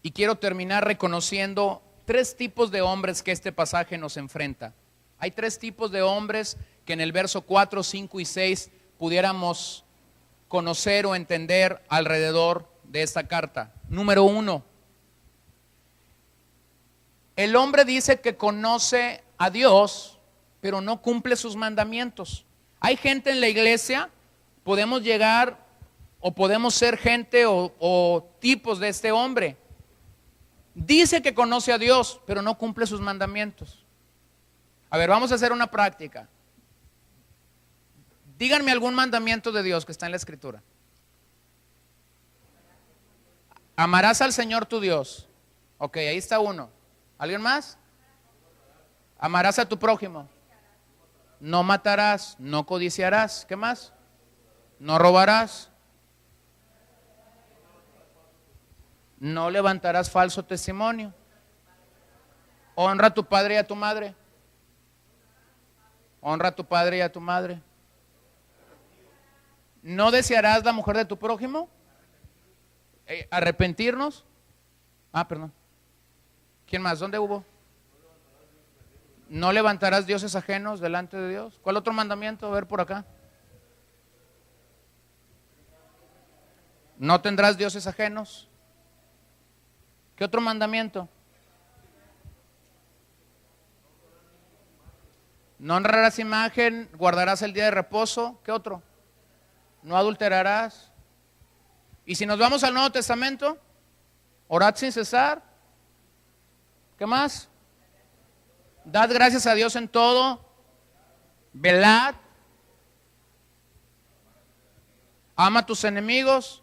Y quiero terminar reconociendo 3 tipos de hombres que este pasaje nos enfrenta. Hay 3 tipos de hombres que en el verso 4, 5 y 6 pudiéramos conocer o entender alrededor de esta carta. Número 1, el hombre dice que conoce a Dios, pero no cumple sus mandamientos. Hay gente en la iglesia, podemos llegar o podemos ser gente o tipos de este hombre. Dice que conoce a Dios, pero no cumple sus mandamientos. A ver, vamos a hacer una práctica. Díganme algún mandamiento de Dios que está en la Escritura. Amarás al Señor tu Dios. Ok, ahí está uno. ¿Alguien más? Amarás a tu prójimo. No matarás, no codiciarás. ¿Qué más? No robarás. No levantarás falso testimonio. Honra a tu padre y a tu madre. Honra a tu padre y a tu madre. ¿No desearás la mujer de tu prójimo? ¿Arrepentirnos? Perdón. ¿Quién más? ¿Dónde hubo? No levantarás dioses ajenos delante de Dios. ¿Cuál otro mandamiento? A ver por acá. No tendrás dioses ajenos. ¿Qué otro mandamiento? No honrarás imagen, guardarás el día de reposo. ¿Qué otro? No adulterarás. Y si nos vamos al Nuevo Testamento, orad sin cesar. ¿Qué más? Dad gracias a Dios en todo. Velad. Ama a tus enemigos.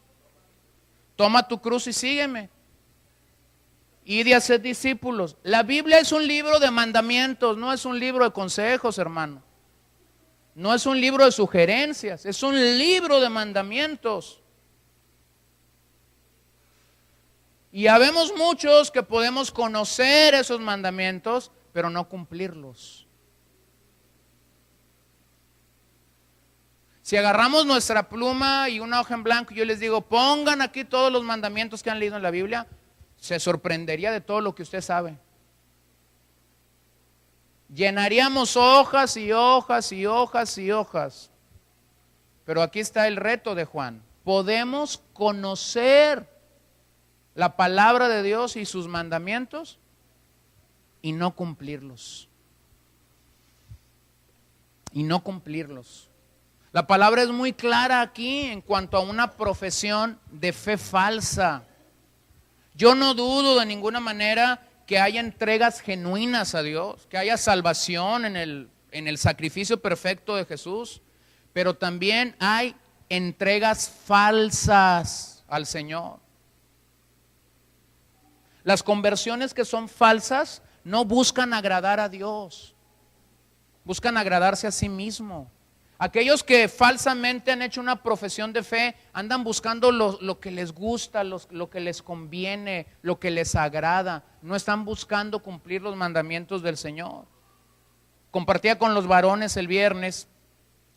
Toma tu cruz y sígueme. Id y haced discípulos. La Biblia es un libro de mandamientos, no es un libro de consejos, hermano. No es un libro de sugerencias, es un libro de mandamientos. Y habemos muchos que podemos conocer esos mandamientos, pero no cumplirlos. Si agarramos nuestra pluma y una hoja en blanco y yo les digo, pongan aquí todos los mandamientos que han leído en la Biblia, se sorprendería de todo lo que usted sabe. Llenaríamos hojas y hojas y hojas y hojas. Pero aquí está el reto de Juan. Podemos conocer la palabra de Dios y sus mandamientos y no cumplirlos. Y no cumplirlos. La palabra es muy clara aquí en cuanto a una profesión de fe falsa. Yo no dudo de ninguna manera que haya entregas genuinas a Dios, que haya salvación en el sacrificio perfecto de Jesús, pero también hay entregas falsas al Señor. Las conversiones que son falsas no buscan agradar a Dios, buscan agradarse a sí mismo. Aquellos que falsamente han hecho una profesión de fe andan buscando lo que les gusta, lo que les conviene, lo que les agrada. No están buscando cumplir los mandamientos del Señor. Compartía con los varones el viernes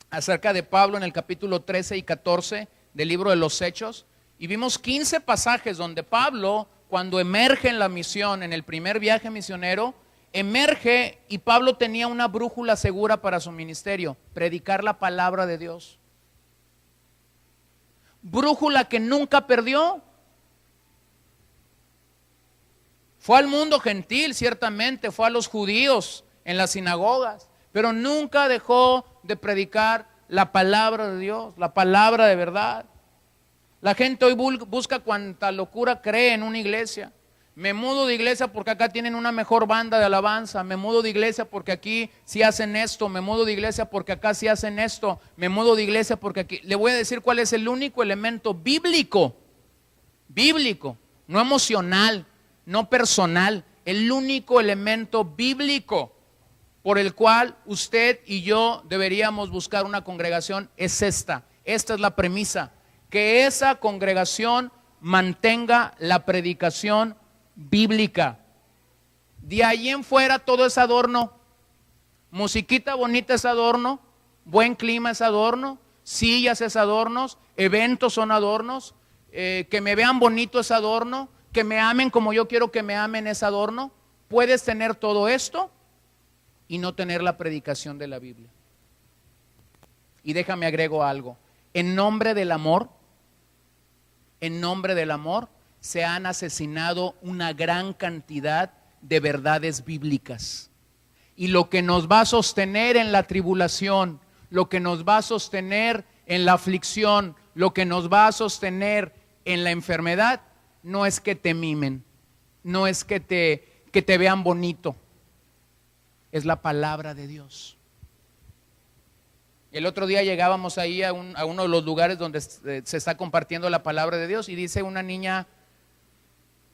acerca de Pablo en el capítulo 13 y 14 del libro de los Hechos. Y vimos 15 pasajes donde Pablo, cuando emerge en la misión, en el primer viaje misionero, emerge y Pablo tenía una brújula segura para su ministerio, predicar la palabra de Dios. Brújula que nunca perdió. Fue al mundo gentil, ciertamente, fue a los judíos en las sinagogas, pero nunca dejó de predicar la palabra de Dios, la palabra de verdad. La gente hoy busca cuanta locura cree en una iglesia. Me mudo de iglesia porque acá tienen una mejor banda de alabanza. Me mudo de iglesia porque aquí sí hacen esto. Me mudo de iglesia porque acá sí hacen esto. Me mudo de iglesia porque aquí. Le voy a decir cuál es el único elemento bíblico, no emocional, no personal. El único elemento bíblico por el cual usted y yo deberíamos buscar una congregación es esta. Esta es la premisa. Que esa congregación mantenga la predicación bíblica. De ahí en fuera todo es adorno. Musiquita bonita es adorno, buen clima es adorno, sillas es adornos, eventos son adornos, que me vean bonito es adorno, que me amen como yo quiero que me amen es adorno. Puedes tener todo esto y no tener la predicación de la Biblia. Y déjame agrego algo. En nombre del amor, se han asesinado una gran cantidad de verdades bíblicas. Y lo que nos va a sostener en la tribulación, lo que nos va a sostener en la aflicción, lo que nos va a sostener en la enfermedad, no es que te mimen, no es que te vean bonito, es la palabra de Dios. El otro día llegábamos ahí a uno de los lugares donde se está compartiendo la palabra de Dios y dice una niña,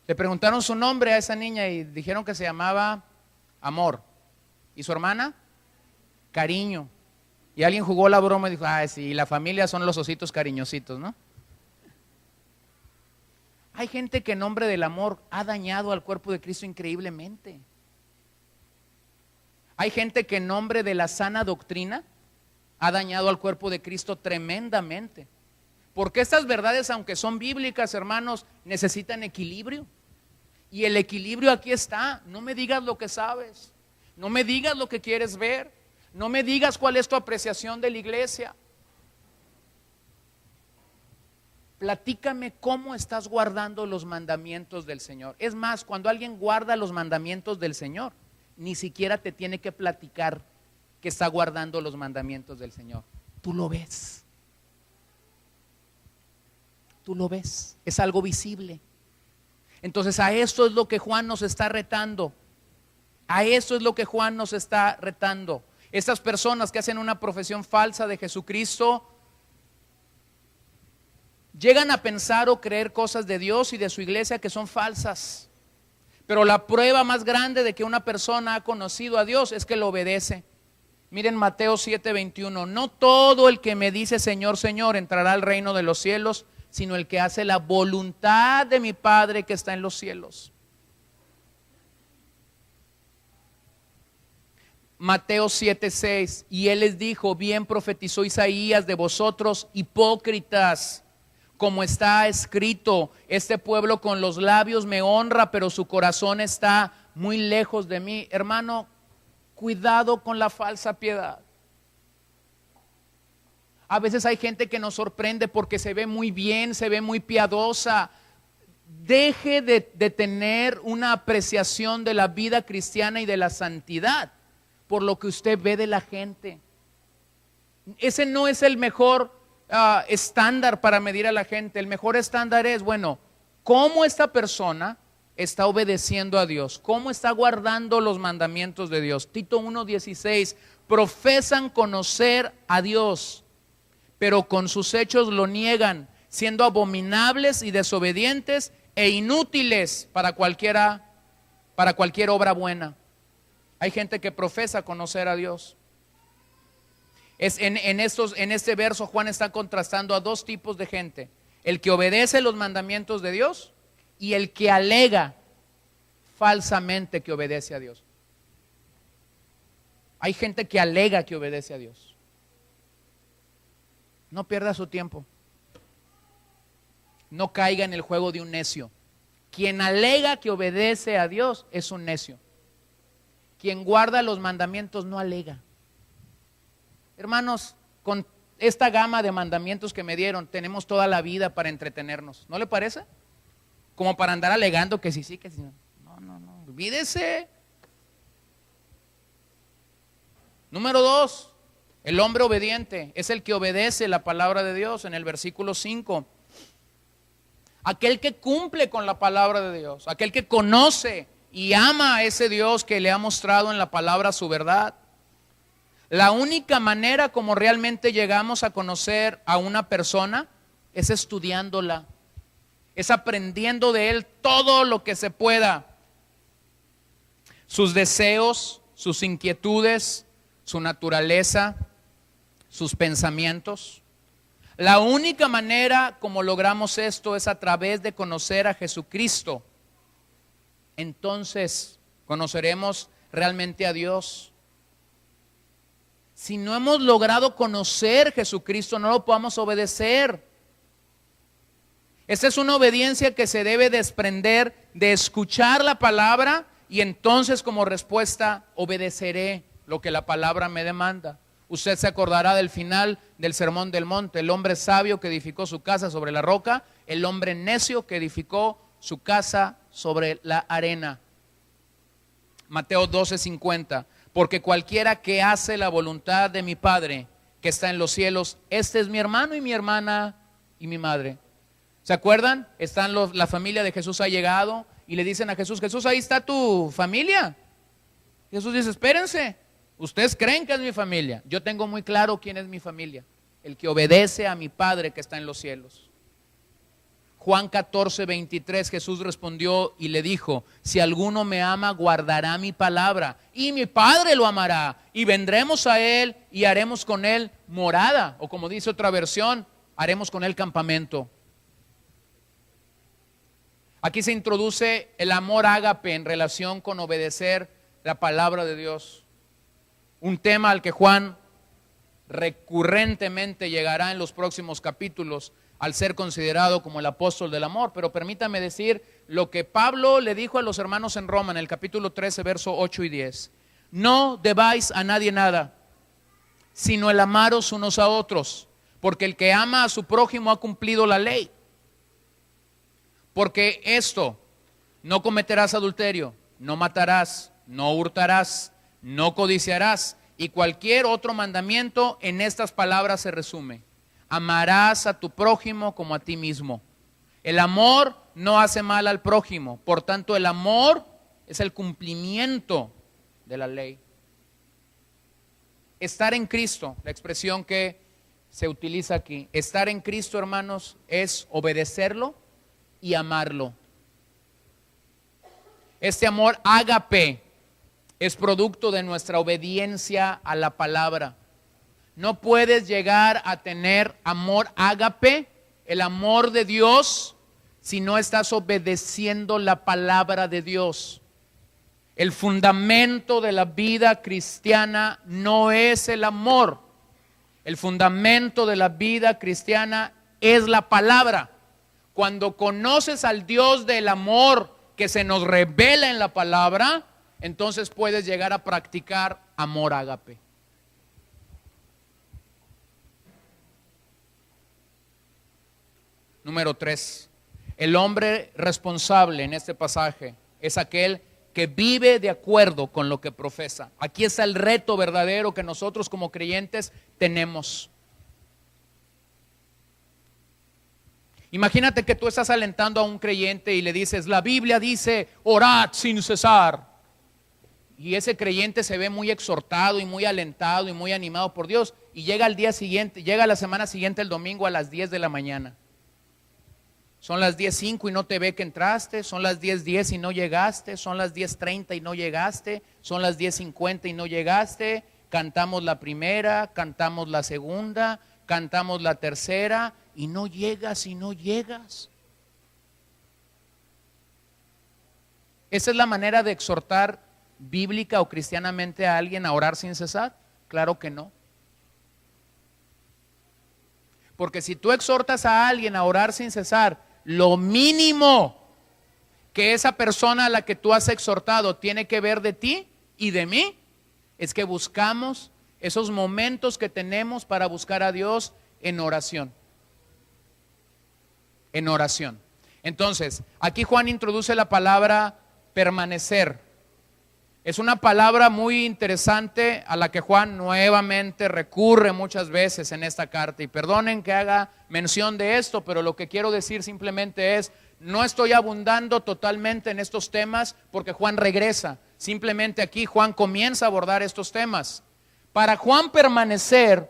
le preguntaron su nombre a esa niña y dijeron que se llamaba Amor. ¿Y su hermana? Cariño. Y alguien jugó la broma y dijo, sí, la familia son los ositos cariñositos, ¿no? Hay gente que en nombre del amor ha dañado al cuerpo de Cristo increíblemente. Hay gente que en nombre de la sana doctrina ha dañado al cuerpo de Cristo tremendamente. Porque estas verdades, aunque son bíblicas, hermanos, necesitan equilibrio. Y el equilibrio aquí está. No me digas lo que sabes, no me digas lo que quieres ver, no me digas cuál es tu apreciación de la iglesia. Platícame cómo estás guardando los mandamientos del Señor. Es más, cuando alguien guarda los mandamientos del Señor, ni siquiera te tiene que platicar que está guardando los mandamientos del Señor. Tú lo ves. Tú lo ves. Es algo visible. Entonces a esto es lo que Juan nos está retando. A eso es lo que Juan nos está retando. Estas personas que hacen una profesión falsa de Jesucristo llegan a pensar o creer cosas de Dios y de su iglesia que son falsas. Pero la prueba más grande de que una persona ha conocido a Dios es que lo obedece. Miren Mateo 7:21, no todo el que me dice Señor, Señor entrará al reino de los cielos, sino el que hace la voluntad de mi Padre que está en los cielos. Mateo 7:6, y él les dijo, bien profetizó Isaías de vosotros hipócritas, como está escrito, este pueblo con los labios me honra, pero su corazón está muy lejos de mí. Hermano, cuidado con la falsa piedad. A veces hay gente que nos sorprende porque se ve muy bien, se ve muy piadosa. Deje de tener una apreciación de la vida cristiana y de la santidad por lo que usted ve de la gente. Ese no es el mejor estándar para medir a la gente. El mejor estándar es, bueno, ¿cómo esta persona está obedeciendo a Dios? ¿Cómo está guardando los mandamientos de Dios? Tito 1:16, profesan conocer a Dios, pero con sus hechos lo niegan, siendo abominables y desobedientes e inútiles para cualquier obra buena. Hay gente que profesa conocer a Dios. En este verso Juan está contrastando a dos tipos de gente: el que obedece los mandamientos de Dios y el que alega falsamente que obedece a Dios. Hay gente que alega que obedece a Dios. No pierda su tiempo. No caiga en el juego de un necio. Quien alega que obedece a Dios es un necio. Quien guarda los mandamientos no alega. Hermanos, con esta gama de mandamientos que me dieron, tenemos toda la vida para entretenernos. ¿No le parece? Como para andar alegando que sí, que sí. No. Olvídese. Número 2, el hombre obediente es el que obedece la palabra de Dios en el versículo 5. Aquel que cumple con la palabra de Dios, aquel que conoce y ama a ese Dios que le ha mostrado en la palabra su verdad. La única manera como realmente llegamos a conocer a una persona es estudiándola, es aprendiendo de él todo lo que se pueda. Sus deseos, sus inquietudes, su naturaleza, sus pensamientos. La única manera como logramos esto es a través de conocer a Jesucristo. Entonces conoceremos realmente a Dios. Si no hemos logrado conocer a Jesucristo, no lo podamos obedecer. Esta es una obediencia que se debe desprender de escuchar la palabra y entonces como respuesta obedeceré lo que la palabra me demanda. Usted se acordará del final del Sermón del Monte: el hombre sabio que edificó su casa sobre la roca, el hombre necio que edificó su casa sobre la arena. Mateo 12:50. Porque cualquiera que hace la voluntad de mi Padre que está en los cielos, este es mi hermano y mi hermana y mi madre. ¿Se acuerdan? La familia de Jesús ha llegado y le dicen a Jesús: Jesús, ahí está tu familia. Jesús dice: espérense, ustedes creen que es mi familia. Yo tengo muy claro quién es mi familia: el que obedece a mi Padre que está en los cielos. Juan 14:23, Jesús respondió y le dijo: si alguno me ama, guardará mi palabra, y mi Padre lo amará, y vendremos a él y haremos con él morada, o como dice otra versión, haremos con él campamento. Aquí se introduce el amor ágape en relación con obedecer la palabra de Dios, un tema al que Juan recurrentemente llegará en los próximos capítulos, al ser considerado como el apóstol del amor. Pero permítame decir lo que Pablo le dijo a los hermanos en Roma en el capítulo 13, verso 8 y 10. No debáis a nadie nada, sino el amaros unos a otros, porque el que ama a su prójimo ha cumplido la ley. Porque esto: no cometerás adulterio, no matarás, no hurtarás, no codiciarás, y cualquier otro mandamiento en estas palabras se resume: amarás a tu prójimo como a ti mismo. El amor no hace mal al prójimo, por tanto el amor es el cumplimiento de la ley. Estar en Cristo, la expresión que se utiliza aquí, estar en Cristo, hermanos, es obedecerlo y amarlo. Este amor ágape es producto de nuestra obediencia a la palabra. No puedes llegar a tener amor ágape, el amor de Dios, si no estás obedeciendo la palabra de Dios. El fundamento de la vida cristiana no es el amor. El fundamento de la vida cristiana es la palabra. Cuando conoces al Dios del amor que se nos revela en la palabra, entonces puedes llegar a practicar amor ágape. Número 3, el hombre responsable en este pasaje es aquel que vive de acuerdo con lo que profesa. Aquí está el reto verdadero que nosotros como creyentes tenemos. Imagínate que tú estás alentando a un creyente y le dices: la Biblia dice, orad sin cesar. Y ese creyente se ve muy exhortado y muy alentado y muy animado por Dios, y llega al día siguiente, llega la semana siguiente, el domingo a las 10 de la mañana. Son las 10:05 y no te ve que entraste, son las 10:10 y no llegaste, son las 10:30 y no llegaste, son las 10:50 y no llegaste. Cantamos la primera, cantamos la segunda, cantamos la tercera y no llegas y no llegas. ¿Esa es la manera de exhortar bíblica o cristianamente a alguien a orar sin cesar? Claro que no. Porque si tú exhortas a alguien a orar sin cesar, lo mínimo que esa persona a la que tú has exhortado tiene que ver de ti y de mí es que buscamos esos momentos que tenemos para buscar a Dios en oración. En oración. Entonces, aquí Juan introduce la palabra permanecer. Es una palabra muy interesante a la que Juan nuevamente recurre muchas veces en esta carta. Y perdonen que haga mención de esto, pero lo que quiero decir simplemente es, no estoy abundando totalmente en estos temas porque Juan regresa. Simplemente aquí Juan comienza a abordar estos temas. Para Juan permanecer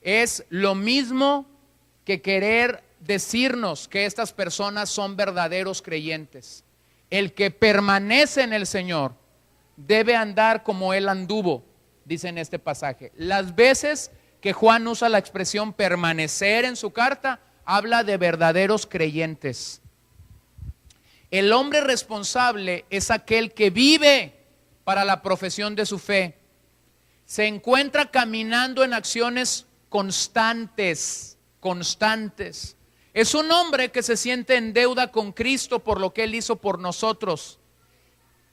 es lo mismo que querer decirnos que estas personas son verdaderos creyentes. El que permanece en el Señor debe andar como Él anduvo, dice en este pasaje. Las veces que Juan usa la expresión permanecer en su carta, habla de verdaderos creyentes. El hombre responsable es aquel que vive para la profesión de su fe. Se encuentra caminando en acciones constantes. Es un hombre que se siente en deuda con Cristo por lo que Él hizo por nosotros.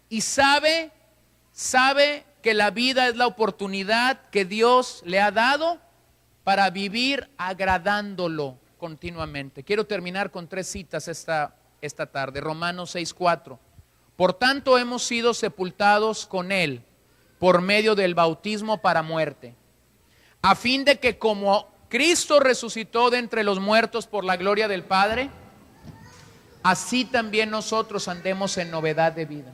Y sabe que la vida es la oportunidad que Dios le ha dado para vivir agradándolo continuamente. Quiero terminar con 3 citas esta tarde. Romanos 6:4. Por tanto hemos sido sepultados con Él por medio del bautismo para muerte, a fin de que como Cristo resucitó de entre los muertos por la gloria del Padre, así también nosotros andemos en novedad de vida.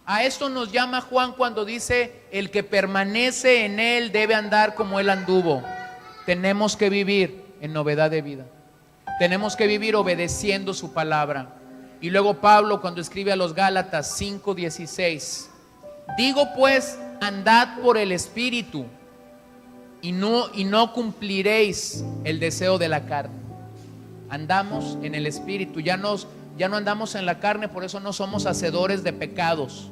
A esto nos llama Juan cuando dice, el que permanece en Él debe andar como Él anduvo. Tenemos que vivir en novedad de vida. Tenemos que vivir obedeciendo su palabra. Y luego Pablo, cuando escribe a los Gálatas 5:16, digo pues, andad por el Espíritu y no cumpliréis el deseo de la carne. Andamos en el Espíritu, ya no andamos en la carne, por eso no somos hacedores de pecados.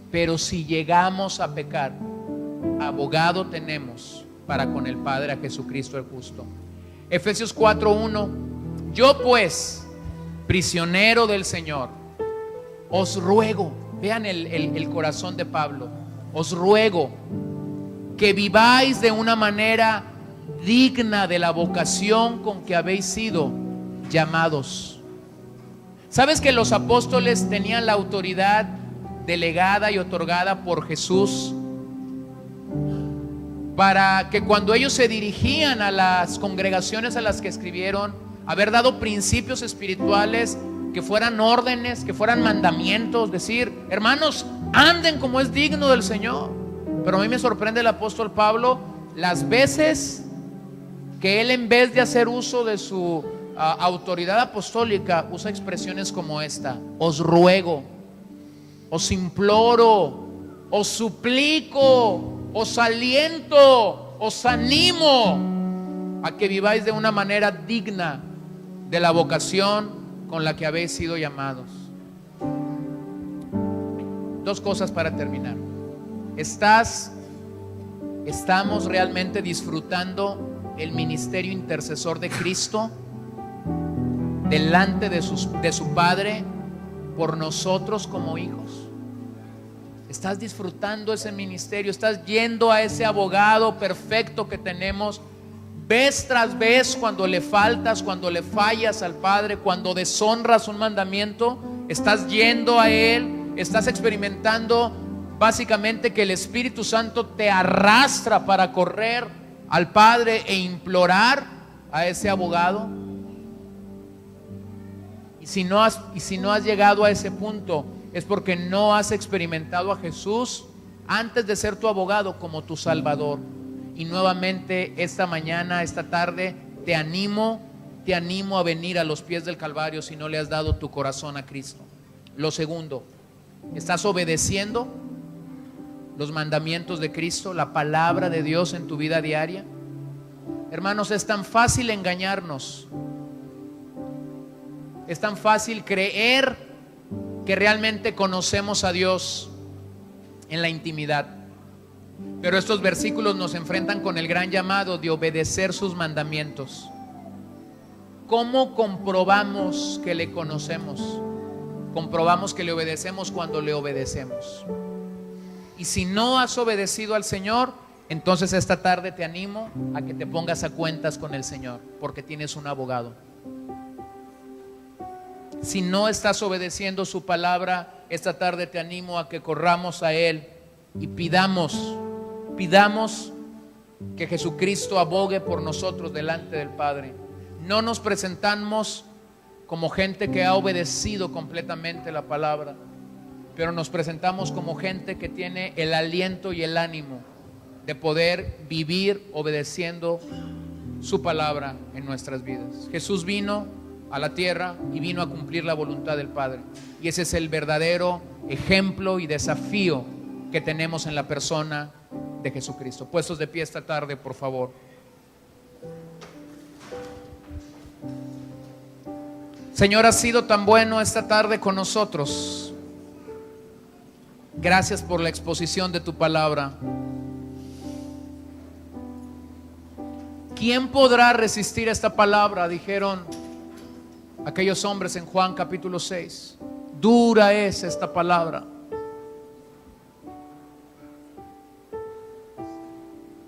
Pero si llegamos a pecar, abogado tenemos para con el Padre, a Jesucristo el justo. Efesios 4:1. Yo pues, prisionero del Señor, os ruego, vean el corazón de Pablo, os ruego que viváis de una manera digna de la vocación con que habéis sido llamados. ¿Sabes que los apóstoles tenían la autoridad delegada y otorgada por Jesús para que cuando ellos se dirigían a las congregaciones a las que escribieron, haber dado principios espirituales que fueran órdenes, que fueran mandamientos, decir, hermanos, anden como es digno del Señor? Pero a mí me sorprende el apóstol Pablo las veces que él, en vez de hacer uso de su autoridad apostólica, usa expresiones como esta: os ruego, os imploro, os suplico, os aliento, os animo a que viváis de una manera digna de la vocación con la que habéis sido llamados. 2 cosas para terminar. ¿Estamos realmente disfrutando el ministerio intercesor de Cristo delante de su Padre por nosotros como hijos? ¿Estás disfrutando ese ministerio? ¿Estás yendo a ese abogado perfecto que tenemos vez tras vez cuando le faltas, cuando le fallas al Padre, cuando deshonras un mandamiento? ¿Estás yendo a Él? ¿Estás experimentando básicamente que el Espíritu Santo te arrastra para correr al Padre e implorar a ese abogado? Y si no has llegado a ese punto, es porque no has experimentado a Jesús antes de ser tu abogado como tu Salvador. Y nuevamente esta mañana, esta tarde, te animo a venir a los pies del Calvario si no le has dado tu corazón a Cristo. Lo segundo, ¿estás obedeciendo los mandamientos de Cristo, la palabra de Dios en tu vida diaria? Hermanos, es tan fácil engañarnos. Es tan fácil creer que realmente conocemos a Dios en la intimidad. Pero estos versículos nos enfrentan con el gran llamado de obedecer sus mandamientos. ¿Cómo comprobamos que le conocemos? Comprobamos que le obedecemos cuando le obedecemos. Y si no has obedecido al Señor, entonces esta tarde te animo a que te pongas a cuentas con el Señor, porque tienes un abogado. Si no estás obedeciendo su palabra, esta tarde te animo a que corramos a Él y pidamos que Jesucristo abogue por nosotros delante del Padre. No nos presentamos como gente que ha obedecido completamente la palabra, pero nos presentamos como gente que tiene el aliento y el ánimo de poder vivir obedeciendo su palabra en nuestras vidas. Jesús vino a la tierra y vino a cumplir la voluntad del Padre, y ese es el verdadero ejemplo y desafío que tenemos en la persona de Jesucristo. Puestos de pie esta tarde, por favor. Señor, has sido tan bueno esta tarde con nosotros. Gracias por la exposición de tu palabra. ¿Quién podrá resistir esta palabra?, dijeron aquellos hombres en Juan capítulo 6. Dura es esta palabra.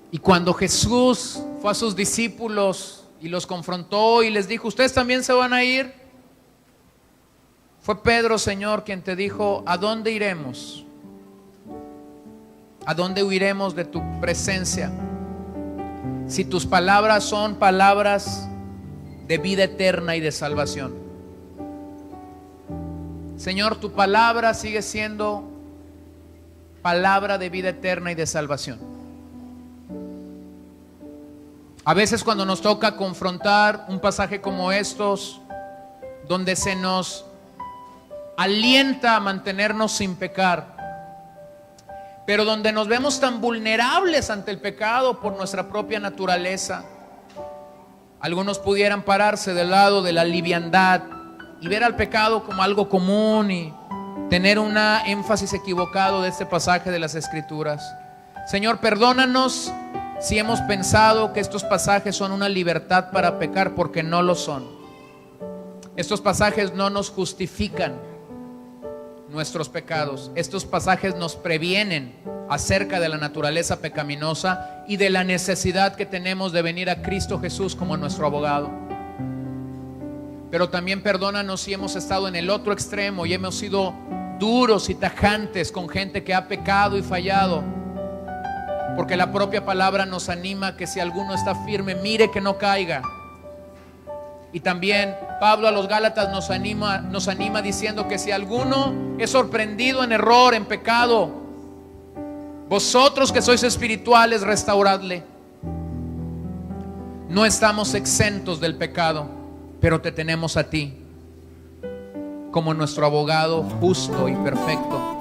Y cuando Jesús fue a sus discípulos y los confrontó y les dijo: ¿ustedes también se van a ir? Fue Pedro, Señor, quien te dijo: ¿a dónde iremos? ¿A dónde huiremos de tu presencia? Si tus palabras son palabras de vida eterna y de salvación. Señor, tu palabra sigue siendo palabra de vida eterna y de salvación. A veces cuando nos toca confrontar un pasaje como estos, donde se nos alienta a mantenernos sin pecar, pero donde nos vemos tan vulnerables ante el pecado por nuestra propia naturaleza, algunos pudieran pararse del lado de la liviandad y ver al pecado como algo común y tener un énfasis equivocado de este pasaje de las Escrituras. Señor, perdónanos si hemos pensado que estos pasajes son una libertad para pecar, porque no lo son. Estos pasajes no nos justifican nuestros pecados. Estos pasajes nos previenen acerca de la naturaleza pecaminosa y de la necesidad que tenemos de venir a Cristo Jesús como nuestro abogado. Pero también perdónanos si hemos estado en el otro extremo y hemos sido duros y tajantes con gente que ha pecado y fallado, porque la propia palabra nos anima que si alguno está firme, mire que no caiga. Y también Pablo a los Gálatas nos anima diciendo que si alguno es sorprendido en error, en pecado, vosotros que sois espirituales, restauradle. No estamos exentos del pecado, pero te tenemos a ti como nuestro abogado justo y perfecto,